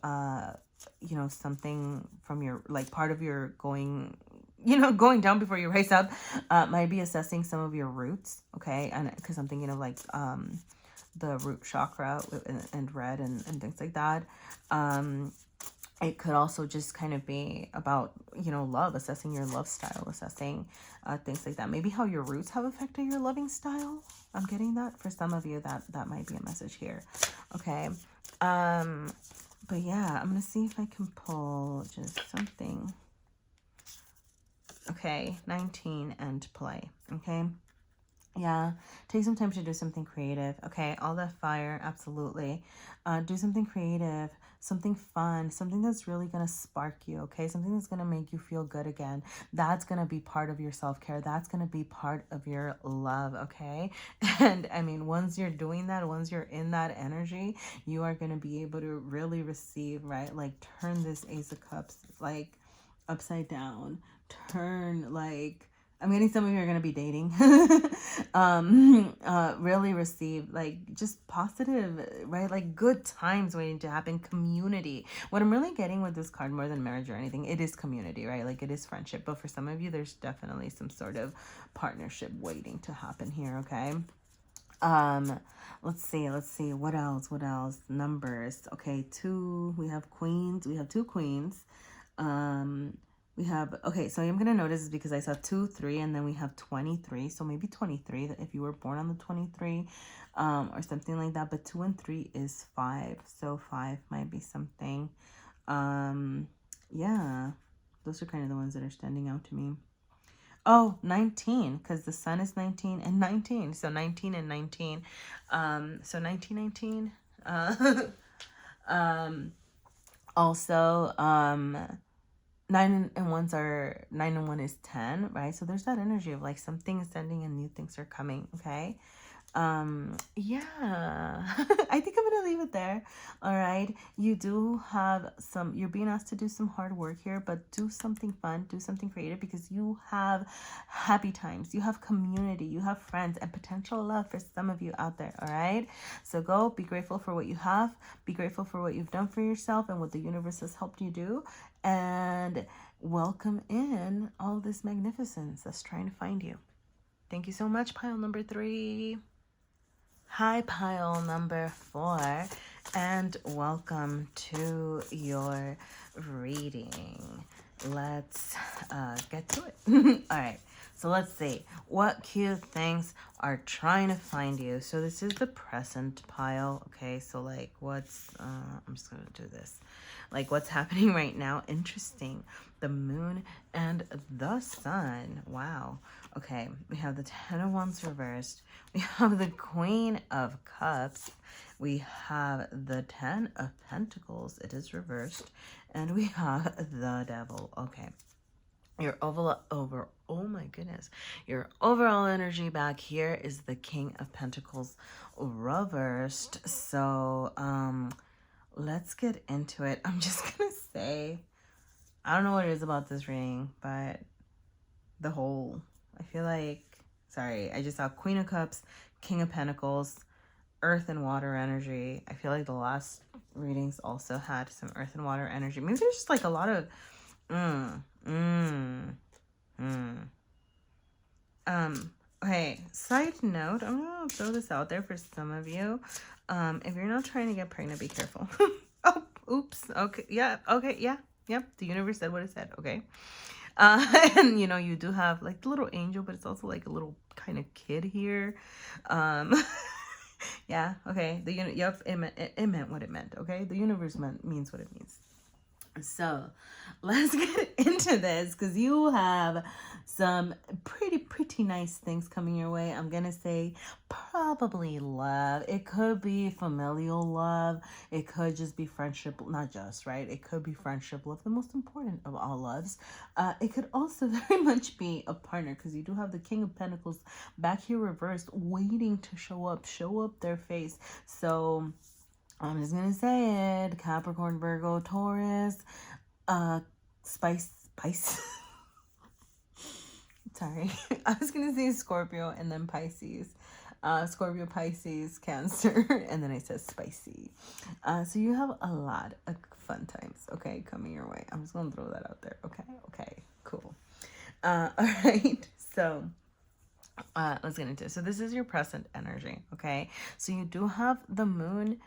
something from your, like part of your going down before you rise up, might be assessing some of your roots, okay, and because I'm thinking of like, the root chakra and red and things like that. It could also just kind of be about, love, assessing your love style, assessing things like that. Maybe how your roots have affected your loving style. I'm getting that for some of you, that might be a message here. Okay. But yeah, I'm going to see if I can pull just something. Okay. 19 and play. Okay. Yeah, take some time to do something creative. Okay, all that fire, absolutely. Do something creative, something fun, something that's really going to spark you, okay? Something that's going to make you feel good again. That's going to be part of your self-care. That's going to be part of your love, okay? And I mean, once you're doing that, once you're in that energy, you are going to be able to really receive, right? Like turn this Ace of Cups, like upside down. Turn like... I'm getting some of you are going to be dating. Really receive like just positive, right? Like good times waiting to happen. Community. What I'm really getting with this card more than marriage or anything, it is community, right? Like it is friendship. But for some of you, there's definitely some sort of partnership waiting to happen here, okay? Let's see. What else? Numbers. Okay, we have queens. We have 2 queens. We have, okay, so I'm going to notice because I saw 2, 3, and then we have 23. So maybe 23 if you were born on the 23, or something like that. But 2 and 3 is 5. So 5 might be something. Yeah, those are kind of the ones that are standing out to me. Oh, 19, because the sun is 19 and 19. So 19 and 19. So 19. Also, 9 and 1 is 10, right? So there's that energy of like something is ending and new things are coming, okay? Yeah. I think I'm gonna leave it there. All right. You do have you're being asked to do some hard work here, but do something fun, do something creative, because you have happy times, you have community, you have friends, and potential love for some of you out there. All right. So go be grateful for what you have, be grateful for what you've done for yourself and what the universe has helped you do, and welcome in all this magnificence that's trying to find you. Thank you so much, pile number 3. Hi, pile number 4. And welcome to your reading. Let's get to it. All right, so let's see what cute things are trying to find you. So this is the present pile. Okay, so like what's I'm just gonna do this, like what's happening right now. Interesting. The moon and the sun. Wow. Okay, we have the 10 of Wands reversed. We have the Queen of Cups. We have the 10 of Pentacles. It is reversed. And we have the Devil. Okay. Your oh my goodness. Your overall energy back here is the King of Pentacles reversed. So, let's get into it. I'm just going to say, I don't know what it is about this reading, but I feel like, sorry, I just saw Queen of Cups, King of Pentacles, Earth and water energy. I feel like the last readings also had some earth and water energy. Maybe there's just like a lot of okay, side note, I'm gonna throw this out there for some of you. If you're not trying to get pregnant, be careful. Oh, oops. Okay, yeah, okay, yeah, yep. The universe said what it said, okay. And you know, you do have like the little angel, but it's also like a little kind of kid here. Yeah, okay. Yep, it meant what it meant, okay? The universe means what it means. So let's get into this because you have some pretty nice things coming your way. I'm gonna say probably love. It could be familial love. It could just be friendship, not just, right? It could be friendship love, the most important of all loves. It could also very much be a partner because you do have the King of Pentacles back here reversed, waiting to show up their face. So I'm just gonna say it. Capricorn, Virgo, Taurus, Spice. Sorry. I was gonna say Scorpio and then Pisces. Scorpio, Pisces, Cancer, and then I said spicy. So you have a lot of fun times, okay, coming your way. I'm just gonna throw that out there. Okay, cool. All right. So let's get into it. So this is your present energy, okay? So you do have the moon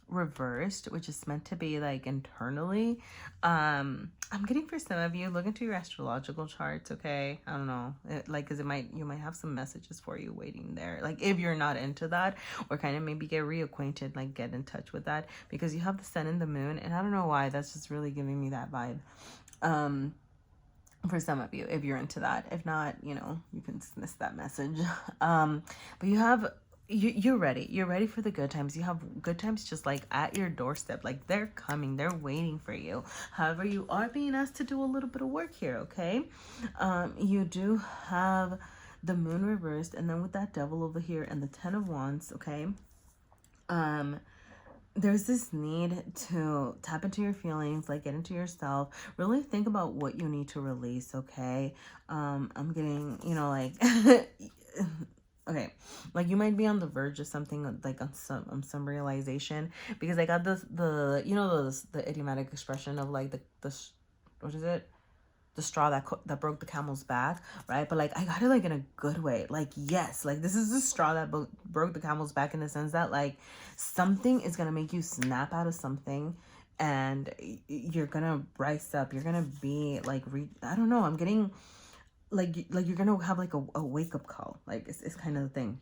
reversed, which is meant to be like internally. I'm getting for some of you, look into your astrological charts, okay? I don't know, like, because you might have some messages for you waiting there, like if you're not into that, or kind of maybe get reacquainted, like get in touch with that, because you have the sun and the moon, and I don't know why, that's just really giving me that vibe. For some of you, if you're into that. If not, you know, you can dismiss that message. But you're ready. You're ready for the good times. You have good times just like at your doorstep. Like they're coming. They're waiting for you. However, you are being asked to do a little bit of work here, okay? You do have the moon reversed, and then with that devil over here and the 10 of Wands, okay? There's this need to tap into your feelings, like get into yourself, really think about what you need to release, okay? I'm getting, you know, like okay, like you might be on the verge of something, like on some realization, because I got the you know, the idiomatic expression of like the what is it, the straw that broke the camel's back, right? But like I got it like in a good way. Like, yes, like this is the straw that broke the camel's back, in the sense that like something is gonna make you snap out of something, and you're gonna rise up. You're gonna be like I don't know, I'm getting like you're gonna have like a wake-up call. Like it's kind of the thing.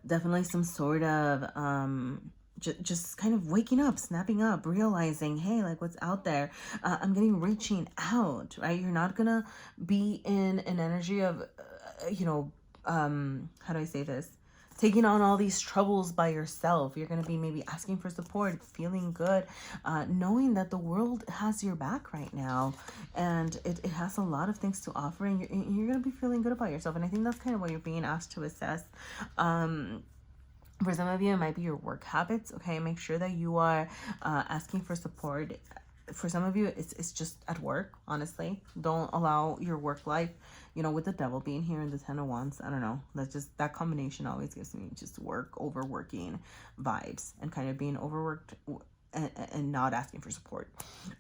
Definitely some sort of just kind of waking up, snapping up, realizing, hey, like what's out there. I'm getting reaching out, right? You're not gonna be in an energy of you know, how do I say this, taking on all these troubles by yourself. You're going to be maybe asking for support, feeling good, knowing that the world has your back right now, and it has a lot of things to offer, and you're going to be feeling good about yourself. And I think that's kind of what you're being asked to assess. For some of you, it might be your work habits, okay? Make sure that you are asking for support. For some of you, it's just at work, honestly. Don't allow your work life, you know, with the devil being here in the 10 of Wands, I don't know. That's just, that combination always gives me just overworking vibes, and kind of being overworked and not asking for support.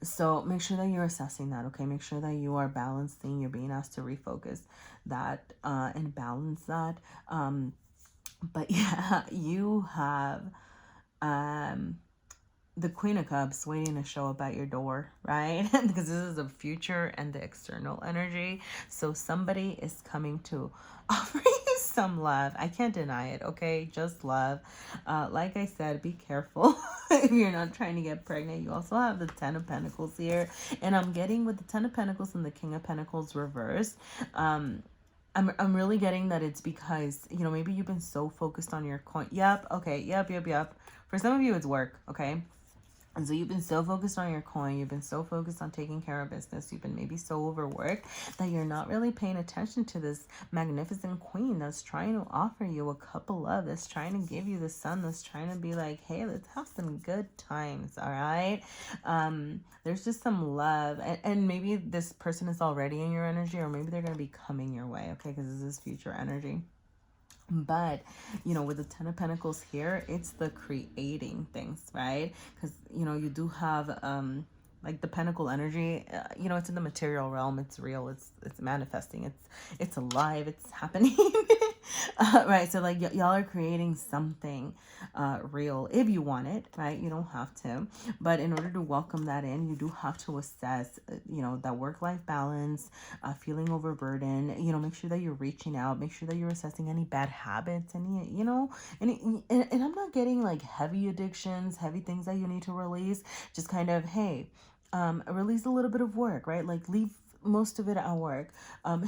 So make sure that you're assessing that, okay? Make sure that you are balancing. You're being asked to refocus that and balance that. But yeah, you have um the Queen of Cups waiting to show up at your door, right? Because this is the future and the external energy. So somebody is coming to offer you some love. I can't deny it, okay? Just love. Like I said, be careful if you're not trying to get pregnant. You also have the Ten of Pentacles here. And I'm getting with the Ten of Pentacles and the King of Pentacles reversed. I'm really getting that it's because, maybe you've been so focused on your coin. Yep, okay, yep. For some of you, it's work, okay? And so you've been so focused on your coin, you've been so focused on taking care of business, you've been maybe so overworked that you're not really paying attention to this magnificent queen that's trying to offer you a cup of love, that's trying to give you the sun, that's trying to be like, hey, let's have some good times, all right? There's just some love, and maybe this person is already in your energy, or maybe they're going to be coming your way, okay? Because this is future energy. But, with the Ten of Pentacles here, it's the creating things, right? Because, you do have, like the pentacle energy, it's in the material realm. It's real. It's manifesting. It's alive. It's happening. Right. So like y'all are creating something real if you want it, right? You don't have to. But in order to welcome that in, you do have to assess, that work-life balance, feeling overburdened, make sure that you're reaching out, make sure that you're assessing any bad habits, and I'm not getting like heavy addictions, heavy things that you need to release. Just kind of, hey, release a little bit of work, right? Like leave most of it at work.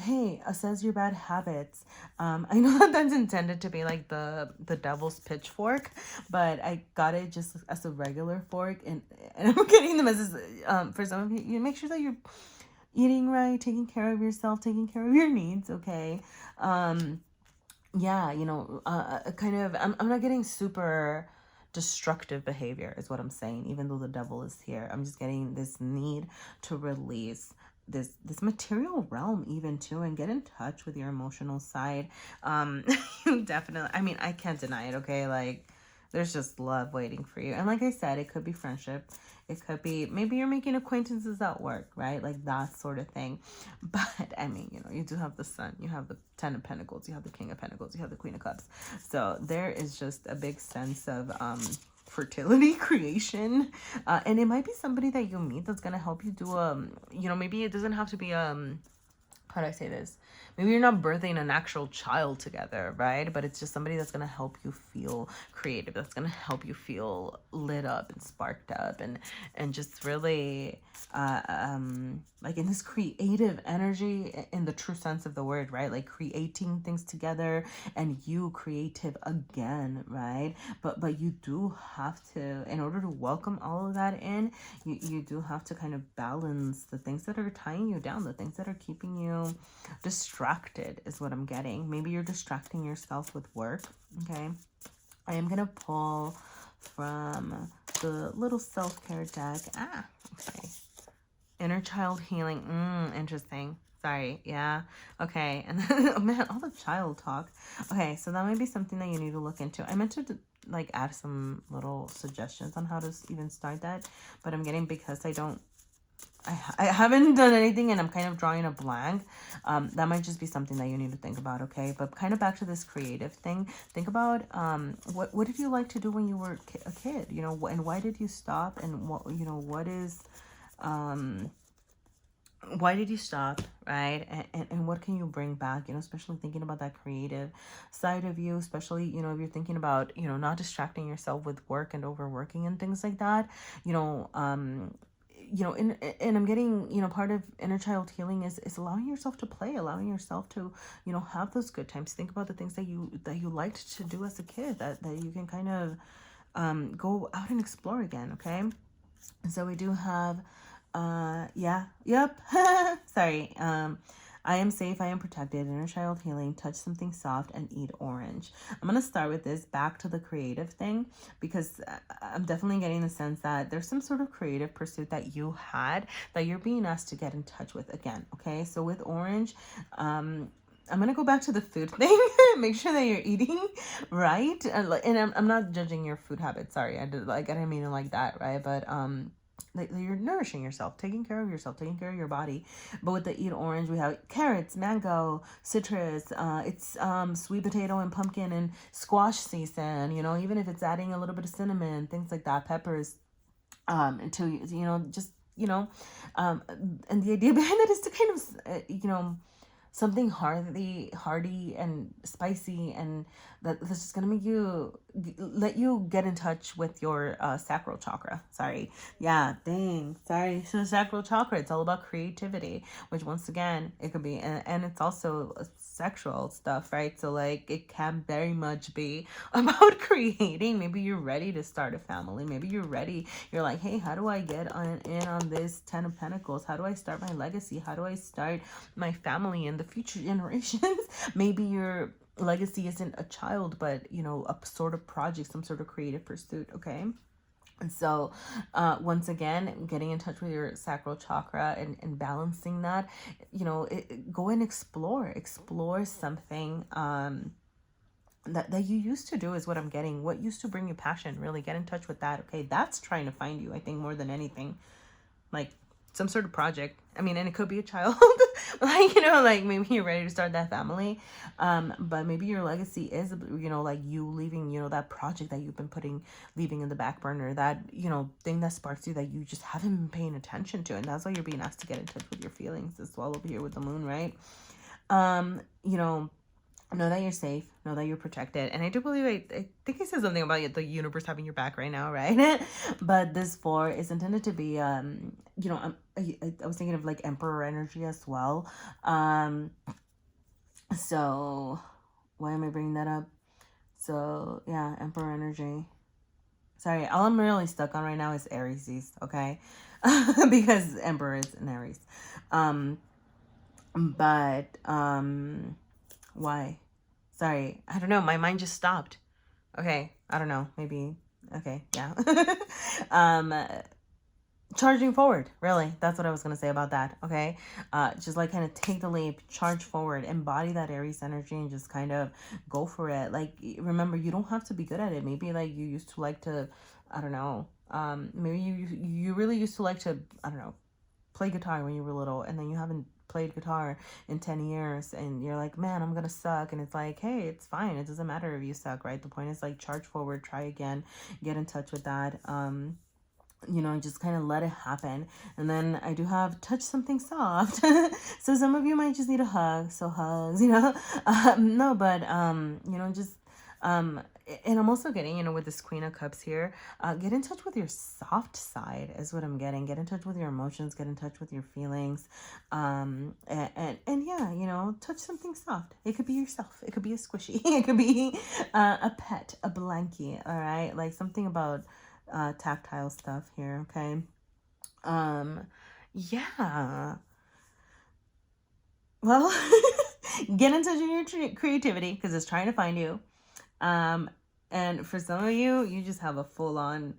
Hey, assess your bad habits. I know that that's intended to be like the devil's pitchfork, but I got it just as a regular fork, and I'm getting the message. For some of you, you make sure that you're eating right, taking care of yourself, taking care of your needs. Okay. Yeah, kind of. I'm not getting super destructive behavior is what I'm saying, even though the devil is here. I'm just getting this need to release this material realm even too, and get in touch with your emotional side. Definitely, I mean, I can't deny it, okay? Like there's just love waiting for you. And like I said, it could be friendship, it could be maybe you're making acquaintances at work, right? Like that sort of thing. But I mean, you do have the sun, you have the Ten of Pentacles, you have the King of Pentacles, you have the Queen of Cups. So there is just a big sense of fertility creation, and it might be somebody that you meet that's gonna help you do maybe it doesn't have to be how do I say this? Maybe you're not birthing an actual child together, right? But it's just somebody that's going to help you feel creative, that's going to help you feel lit up and sparked up, and just really like in this creative energy in the true sense of the word, right? Like creating things together, and you creative again, right? But you do have to, in order to welcome all of that in, you do have to kind of balance the things that are tying you down, the things that are keeping you distracted is what I'm getting. Maybe you're distracting yourself with work. Okay. I am gonna pull from the little self-care deck. Okay. Inner child healing. Interesting. Sorry. Yeah. Okay. And then, oh man, all the child talk. Okay. So that might be something that you need to look into. I meant to like add some little suggestions on how to even start that, but I'm getting, because I haven't done anything and I'm kind of drawing a blank. That might just be something that you need to think about, okay? But kind of back to this creative thing. Think about what did you like to do when you were a kid? And why did you stop? And why did you stop, right? And what can you bring back? Especially thinking about that creative side of you, especially, if you're thinking about, not distracting yourself with work and overworking and things like that, and I'm getting, part of inner child healing is allowing yourself to play, allowing yourself to, have those good times. Think about the things that you liked to do as a kid, that you can kind of go out and explore again, okay? So we do have, sorry, I am safe, I am protected, inner child healing, touch something soft, and eat orange. I'm going to start with this back to the creative thing, because I'm definitely getting the sense that there's some sort of creative pursuit that you had that you're being asked to get in touch with again, okay? So with orange, I'm going to go back to the food thing. Make sure that you're eating right. And I'm not judging your food habits. Sorry, I didn't mean it like that, right? But like you're nourishing yourself, taking care of yourself, taking care of your body. But with the eat orange, we have carrots, mango, citrus. It's sweet potato and pumpkin and squash season. You know, even if it's adding a little bit of cinnamon, things like that, peppers, until you know, just you know, um, and the idea behind it is to kind of you know, something hearty and spicy, and that's just gonna make you let you get in touch with your sacral chakra. Sorry, yeah, dang, sorry. So sacral chakra, it's all about creativity, which once again it could be, and it's also sexual stuff, right? So like it can very much be about creating. Maybe you're ready to start a family. Maybe you're ready. You're like, hey, how do I get in on this 10 of Pentacles? How do I start my legacy? How do I start my family and the future generations? Maybe your legacy isn't a child, but you know, a sort of project, some sort of creative pursuit. Okay. And so, once again, getting in touch with your sacral chakra and balancing that, you know, go and explore something, that you used to do is what I'm getting. What used to bring you passion, really get in touch with that. Okay. That's trying to find you, I think, more than anything. Like some sort of project. I mean, and it could be a child. Like, you know, like maybe you're ready to start that family. But maybe your legacy is, you know, like you leaving, you know, that project that you've been leaving in the back burner, that, you know, thing that sparks you that you just haven't been paying attention to. And that's why you're being asked to get in touch with your feelings as well over here with the moon, right? You know that you're safe, know that you're protected. And I do believe, I think I said something about the universe having your back right now, right? But this 4 is intended to be, you know, I was thinking of like emperor energy as well. So why am I bringing that up? So yeah, emperor energy. Sorry, all I'm really stuck on right now is Aries, okay? Because emperor is in Aries. But why? Sorry, I don't know. My mind just stopped. Okay, I don't know. Maybe. Okay, yeah. um, Charging forward. Really, that's what I was gonna say about that. Okay, just like kind of take the leap, charge forward, embody that Aries energy, and just kind of go for it. Like, remember, you don't have to be good at it. Maybe like you used to like to, I don't know. Maybe you really used to like to, I don't know, play guitar when you were little, and then you haven't played guitar in 10 years, and you're like, man, I'm gonna suck. And it's like, hey, it's fine, it doesn't matter if you suck, right? The point is like, charge forward, try again, get in touch with that, you know, just kind of let it happen. And then I do have touch something soft. So some of you might just need a hug, so hugs, you know. No, but you know, just and I'm also getting, you know, with this Queen of Cups here, get in touch with your soft side is what I'm getting. Get in touch with your emotions, get in touch with your feelings, and yeah, you know, touch something soft. It could be yourself, it could be a squishy, it could be a pet, a blankie, all right? Like something about tactile stuff here. Okay. Yeah, well, get in touch with your creativity because it's trying to find you. And for some of you, you just have a full-on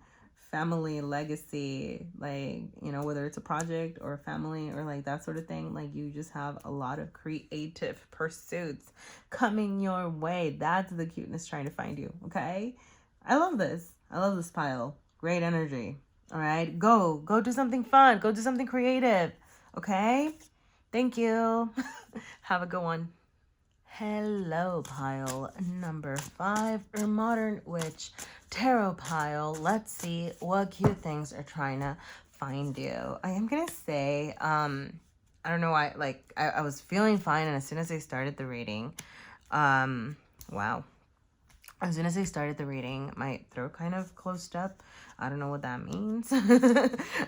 family legacy, like, you know, whether it's a project or a family or like that sort of thing, like you just have a lot of creative pursuits coming your way. That's the cuteness trying to find you. Okay. I love this pile. Great energy. All right, go do something fun, go do something creative. Okay, thank you. Have a good one. Hello, pile number 5, or modern witch tarot pile. Let's see what cute things are trying to find you. I am gonna say, I don't know why, like I was feeling fine, and as soon as I started the reading, wow, as soon as I started the reading, my throat kind of closed up. I don't know what that means.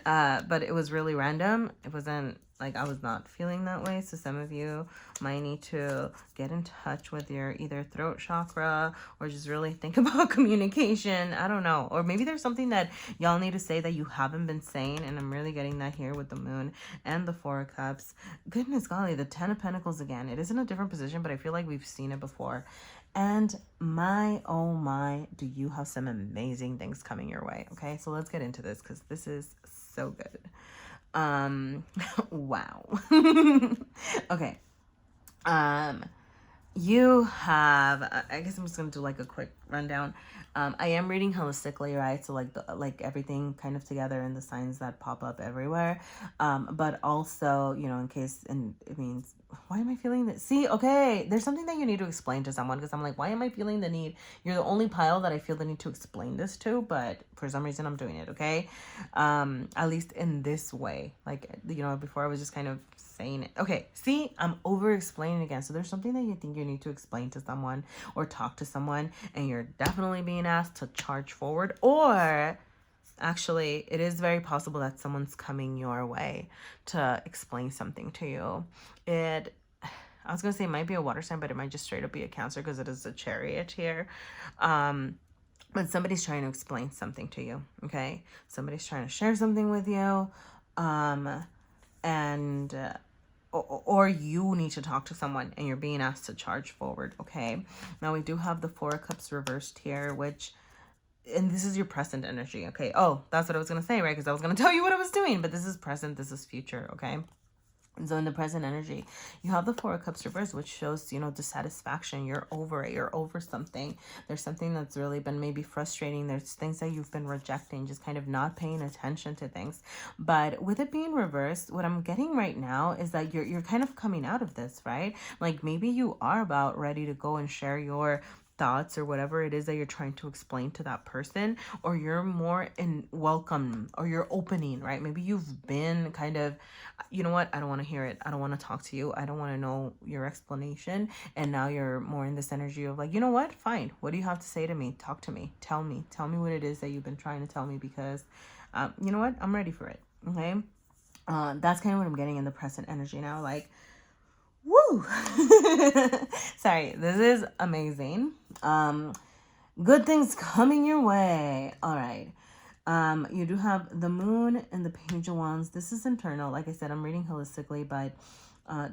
But it was really random. It wasn't like I was not feeling that way. So some of you might need to get in touch with your either throat chakra or just really think about communication. I don't know. Or maybe there's something that y'all need to say that you haven't been saying. And I'm really getting that here with the moon and the 4 of Cups. Goodness golly, the 10 of Pentacles again. It is in a different position, but I feel like we've seen it before. And my, oh my, do you have some amazing things coming your way. Okay, so let's get into this because this is so good. Wow. Okay. You have, I guess I'm just gonna do like a quick rundown. I am reading holistically, right? So like like everything kind of together and the signs that pop up everywhere. But also, in case, and it means, why am I feeling that? See, okay, there's something that you need to explain to someone, because I'm like, why am I feeling the need? You're the only pile that I feel the need to explain this to, but for some reason I'm doing it, okay? At least in this way. Like, before I was just kind of saying it. Okay, see, I'm over explaining again. So there's something that you think you need to explain to someone or talk to someone, and you're definitely being asked to charge forward. Or actually, it is very possible that someone's coming your way to explain something to you. I was gonna say it might be a water sign, but it might just straight up be a Cancer, because it is a Chariot here. But somebody's trying to explain something to you, okay? Somebody's trying to share something with you. And or you need to talk to someone and you're being asked to charge forward, okay? Now we do have the Four of Cups reversed here, and this is your present energy, okay? Oh, that's what I was gonna say, right? Because I was gonna tell you what I was doing, but this is present, this is future, okay? So in the present energy, you have the Four of Cups reversed, which shows, dissatisfaction. You're over it. You're over something. There's something that's really been maybe frustrating. There's things that you've been rejecting, just kind of not paying attention to things. But with it being reversed, what I'm getting right now is that you're kind of coming out of this, right? Like maybe you are about ready to go and share your thoughts or whatever it is that you're trying to explain to that person, or you're more in welcome, or you're opening, right? Maybe you've been kind of, you know what, I don't want to hear it, I don't want to talk to you, I don't want to know your explanation, and now you're more in this energy of like, you know what, fine, what do you have to say to me? Talk to me, tell me what it is that you've been trying to tell me, because you know what, I'm ready for it, okay? That's kind of what I'm getting in the present energy now, like, woo. Sorry, this is amazing. Good things coming your way. All right. You do have the Moon and the Page of Wands. This is internal. Like I said, I'm reading holistically, but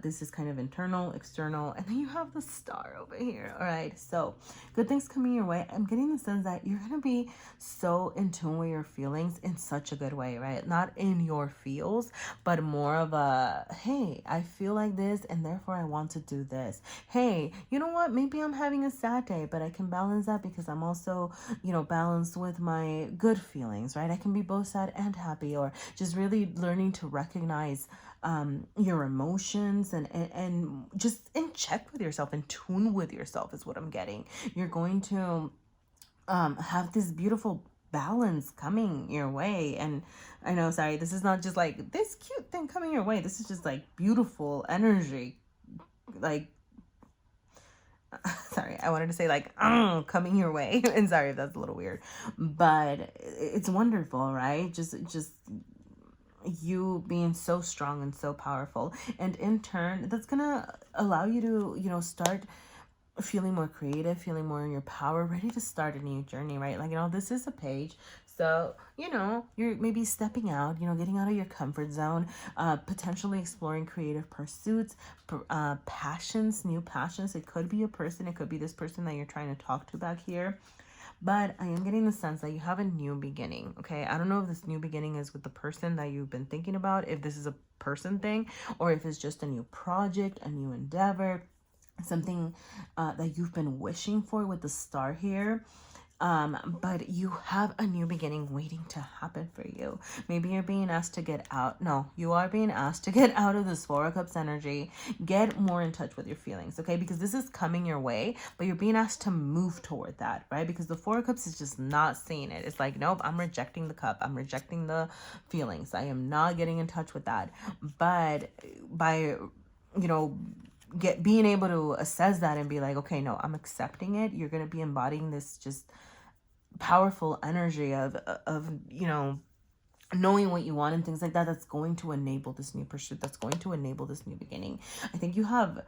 this is kind of internal, external. And then you have the Star over here. All right. So good things coming your way. I'm getting the sense that you're going to be so in tune with your feelings in such a good way, right? Not in your feels, but more of a, hey, I feel like this and therefore I want to do this. Hey, you know what? Maybe I'm having a sad day, but I can balance that because I'm also, balanced with my good feelings, right? I can be both sad and happy, or just really learning to recognize your emotions and just in check with yourself, in tune with yourself is what I'm getting. You're going to have this beautiful balance coming your way. And I know, sorry, this is not just like this cute thing coming your way. This is just like beautiful energy. Like, sorry, I wanted to say like, coming your way. And sorry if that's a little weird, but it's wonderful, right? Just you being so strong and so powerful, and in turn that's gonna allow you to start feeling more creative, feeling more in your power, ready to start a new journey, right? Like, this is a page. So, you're maybe stepping out, getting out of your comfort zone, potentially exploring creative pursuits, passions, new passions. It could be a person, it could be this person that you're trying to talk to back here. But I am getting the sense that you have a new beginning, okay? I don't know if this new beginning is with the person that you've been thinking about, if this is a person thing, or if it's just a new project, a new endeavor, something that you've been wishing for with the Star here. But you have a new beginning waiting to happen for you. Maybe you're being asked to get out. No, you are being asked to get out of this Four of Cups energy. Get more in touch with your feelings, okay? Because this is coming your way, but you're being asked to move toward that, right? Because the Four of Cups is just not seeing it. It's like, nope, I'm rejecting the cup. I'm rejecting the feelings. I am not getting in touch with that. But by, being able to assess that and be like, okay, no, I'm accepting it. You're going to be embodying this just powerful energy of knowing what you want and things like that. That's going to enable this new pursuit. That's going to enable this new beginning. I think you have,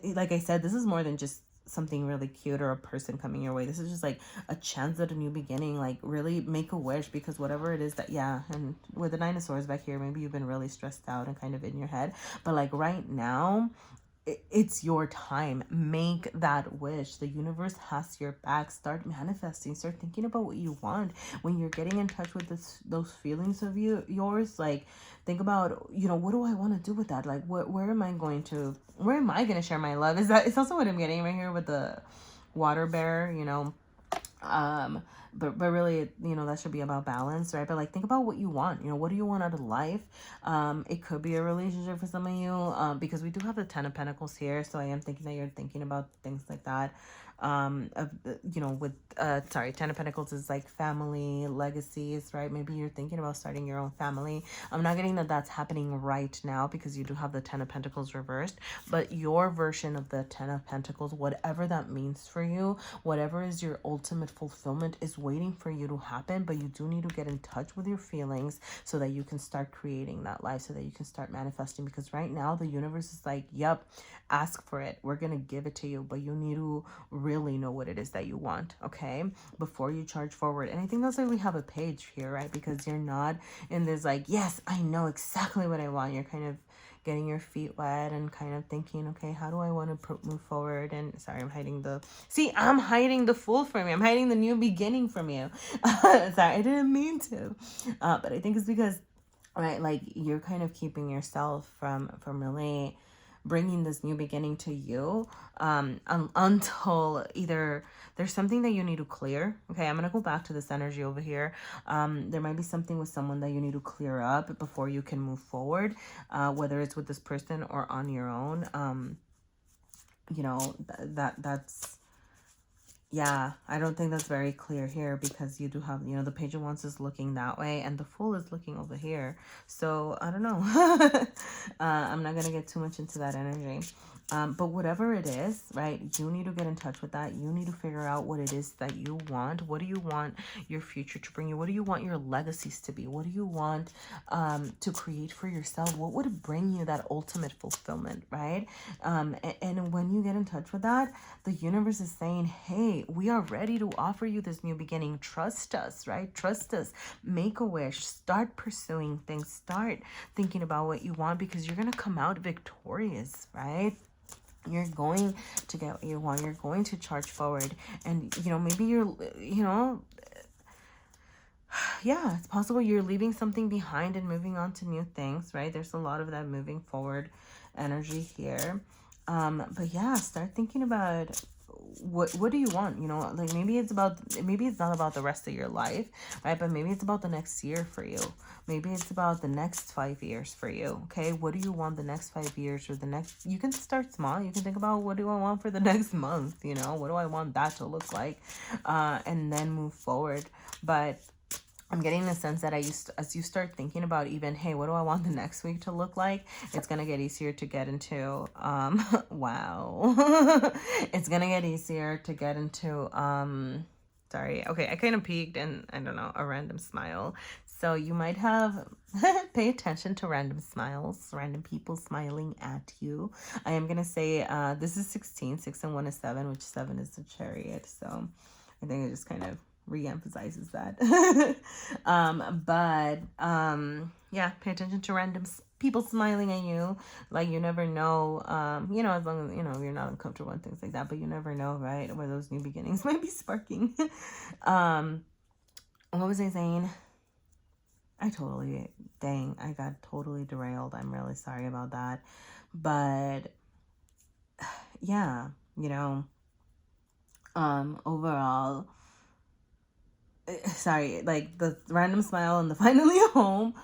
like I said, this is more than just something really cute or a person coming your way. This is just like a chance at a new beginning. Like, really make a wish, because whatever it is that, and with the Nine of Swords back here, maybe you've been really stressed out and kind of in your head, but like right now, it's your time. Make that wish. The universe has your back. Start manifesting. Start thinking about what you want. When you're getting in touch with those feelings of yours, like, think about, what do I want to do with that? Like, where am I going to share my love? It's also what I'm getting right here with the water bear, um but really, that should be about balance, right? But like, think about what you want. What do you want out of life? It could be a relationship for some of you, because we do have the 10 of Pentacles here, so I am thinking that you're thinking about things like that. With sorry, 10 of Pentacles is like family, legacies, right? Maybe you're thinking about starting your own family. I'm not getting that that's happening right now, because you do have the 10 of Pentacles reversed, but your version of the 10 of Pentacles, whatever that means for you, whatever is your ultimate fulfillment, is waiting for you to happen. But you do need to get in touch with your feelings so that you can start creating that life, so that you can start manifesting. Because right now the universe is like, yep, ask for it, we're gonna give it to you, but you need to really know what it is that you want, okay, before you charge forward. And I think that's why we have a page here, right? Because you're not in this like, yes, I know exactly what I want. You're kind of getting your feet wet and kind of thinking, okay, how do I want to move forward? And sorry, I'm hiding the Fool from you. I'm hiding the new beginning from you. Sorry, I didn't mean to. But I think it's because, right, like, you're kind of keeping yourself from really bringing this new beginning to you, until either there's something that you need to clear. Okay, I'm gonna go back to this energy over here. There might be something with someone that you need to clear up before you can move forward, whether it's with this person or on your own. That's, yeah, I don't think that's very clear here, because you do have, the Page of Wands is looking that way and the Fool is looking over here. So I don't know. I'm not going to get too much into that energy. But whatever it is, right, you need to get in touch with that. You need to figure out what it is that you want. What do you want your future to bring you? What do you want your legacies to be? What do you want to create for yourself? What would bring you that ultimate fulfillment, right? And when you get in touch with that, the universe is saying, hey, we are ready to offer you this new beginning. Trust us, right? Trust us. Make a wish. Start pursuing things. Start thinking about what you want, because you're going to come out victorious, right? You're going to get what you want. You're going to charge forward. And, maybe you're, yeah, it's possible you're leaving something behind and moving on to new things, right? There's a lot of that moving forward energy here. But yeah, start thinking about what do you want? Like, maybe it's not about the rest of your life, right? But maybe it's about the next year for you. Maybe it's about the next 5 years for you. Okay, what do you want the next 5 years, or the next? You can start small. You can think about, what do I want for the next month? What do I want that to look like, and then move forward. But I'm getting the sense that as you start thinking about, even, hey, what do I want the next week to look like? It's going to get easier to get into, wow. It's going to get easier to get into, sorry. Okay, I kind of peeked and, I don't know, a random smile. So you might have, pay attention to random smiles, random people smiling at you. I am going to say, this is 16, 6 and 1 is 7, which 7 is the Chariot. So I think it just kind of re-emphasizes that. Yeah, pay attention to random people smiling at you. Like, you never know, as long as you're not uncomfortable and things like that, but you never know, right, where those new beginnings might be sparking. What was I saying? I got totally derailed. I'm really sorry about that. But yeah, overall, sorry, like, the random smile and the finally home.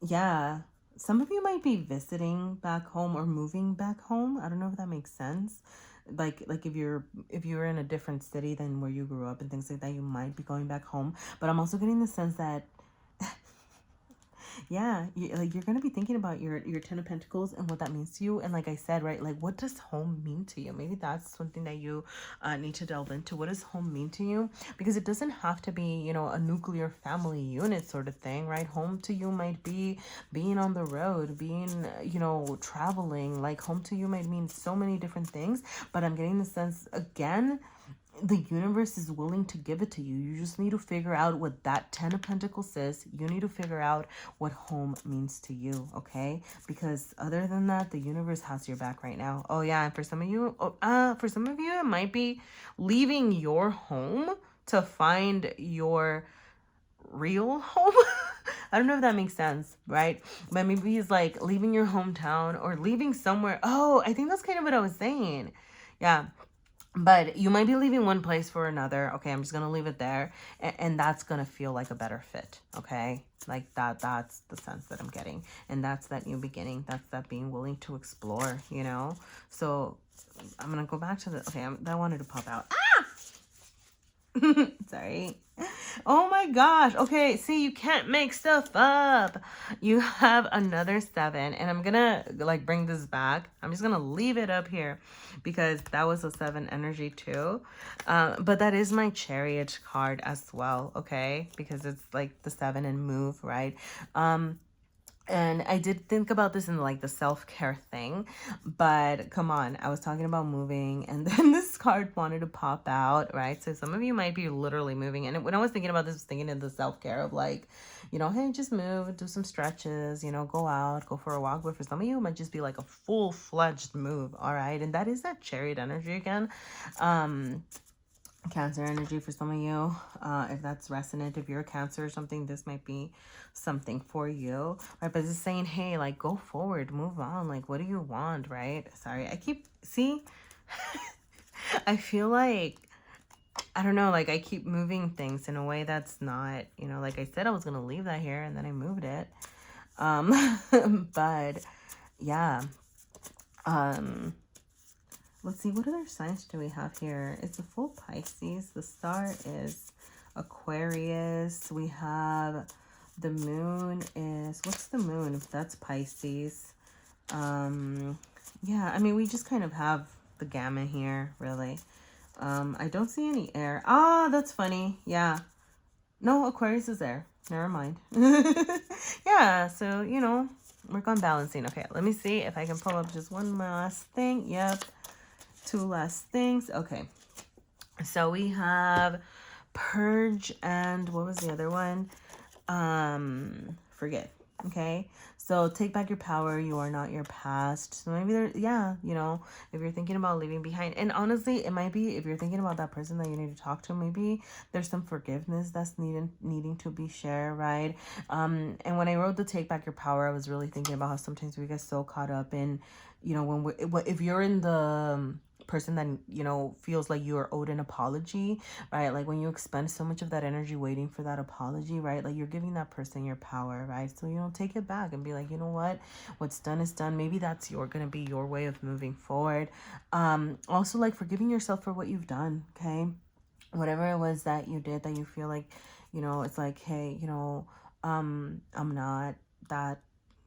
Yeah, some of you might be visiting back home or moving back home. I don't know if that makes sense. Like if you're in a different city than where you grew up and things like that, you might be going back home. But I'm also getting the sense that, yeah, you're gonna be thinking about your 10 of Pentacles and what that means to you. And like I said, right, like, what does home mean to you? Maybe that's something that you need to delve into. What does home mean to you? Because it doesn't have to be, a nuclear family unit sort of thing, right? Home to you might be being on the road, being, traveling. Like, home to you might mean so many different things. But I'm getting the sense, again, the universe is willing to give it to you. You just need to figure out what that 10 of Pentacles is. You need to figure out what home means to you, okay? Because other than that, the universe has your back right now. Oh yeah, and for some of you, it might be leaving your home to find your real home. I don't know if that makes sense, right? But maybe it's like leaving your hometown or leaving somewhere. Oh, I think that's kind of what I was saying. Yeah. But you might be leaving one place for another. Okay, I'm just going to leave it there. And that's going to feel like a better fit. Okay, like that's the sense that I'm getting. And that's that new beginning. That's that being willing to explore, you know? So I'm going to go back to the, okay, that wanted to pop out. Sorry. Oh my gosh. Okay, see, you can't make stuff up. You have another 7, and I'm gonna like bring this back. I'm just gonna leave it up here because that was a 7 energy too. But that is my Chariot card as well, okay? Because it's like the 7 and move, right? And I did think about this in like the self-care thing, but come on, I was talking about moving and then this card wanted to pop out, right? So some of you might be literally moving. And when I was thinking about this, I was thinking of the self-care of like, you know, hey, just move, do some stretches, you know, go out, go for a walk. But for some of you, it might just be like a full-fledged move, all right? And that is that Chariot energy again. Cancer energy for some of you. If that's resonant, if you're a Cancer or something, this might be something for you, right? But it's saying, hey, like, go forward, move on. Like, what do you want, right? Sorry, I feel like, I don't know, like I keep moving things in a way that's not, you know, like I said, I was going to leave that here and then I moved it. But yeah, let's see, what other signs do we have here? It's a full Pisces. The star is Aquarius. We have the moon is, what's the moon? If that's Pisces. Yeah, I mean, we just kind of have the gamut here, really. I don't see any air. Ah, that's funny. Yeah. No, Aquarius is there. Never mind. Yeah, so, you know, work on balancing. Okay, let me see if I can pull up just one last thing. Yep. 2 last things. Okay, so we have purge and what was the other one? Forget. Okay, so take back your power. You are not your past. So maybe there, yeah, you know, if you're thinking about leaving behind, and honestly, it might be if you're thinking about that person that you need to talk to, maybe there's some forgiveness that's needing to be shared, right? And when I wrote the take back your power, I was really thinking about how sometimes we get so caught up in, you know, if you're in the person that, you know, feels like you are owed an apology, right? Like when you expend so much of that energy waiting for that apology, right? Like you're giving that person your power, right? So, you know, take it back and be like, you know what, what's done is done. Maybe that's gonna be your way of moving forward. Also, like forgiving yourself for what you've done, okay? Whatever it was that you did that you feel like, you know, it's like, hey, you know, I'm not that,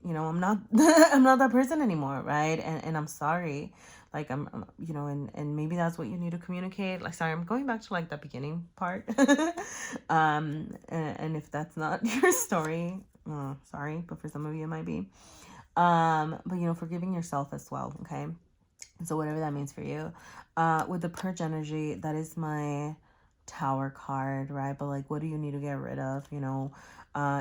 you know, I'm not I'm not that person anymore, right? And I'm sorry. Like you know, and maybe that's what you need to communicate. Like, sorry, I'm going back to like the beginning part. And if that's not your story, sorry, but for some of you it might be. But you know, forgiving yourself as well, okay? So whatever that means for you. With the purge energy, that is my Tower card, right? But like, what do you need to get rid of? You know,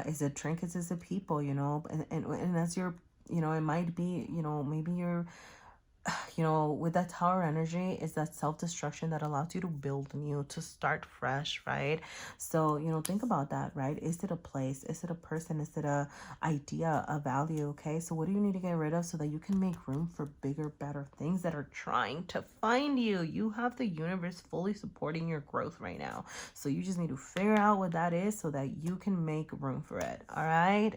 is it trinkets? Is it people? You know, and as you're, you know, it might be, you know, maybe you're, you know, with that Tower energy is that self-destruction that allows you to build new, to start fresh, right? So, you know, think about that, right? Is it a place? Is it a person? Is it a idea, a value? Okay, so what do you need to get rid of so that you can make room for bigger, better things that are trying to find you? You have the universe fully supporting your growth right now. So you just need to figure out what that is so that you can make room for it. All right.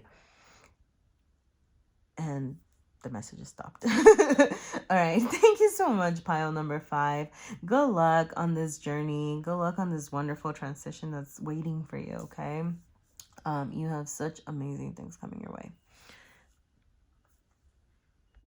And the message is stopped. All right, thank you so much, pile number 5. Good luck on this journey. Good luck on this wonderful transition that's waiting for you, okay? You have such amazing things coming your way.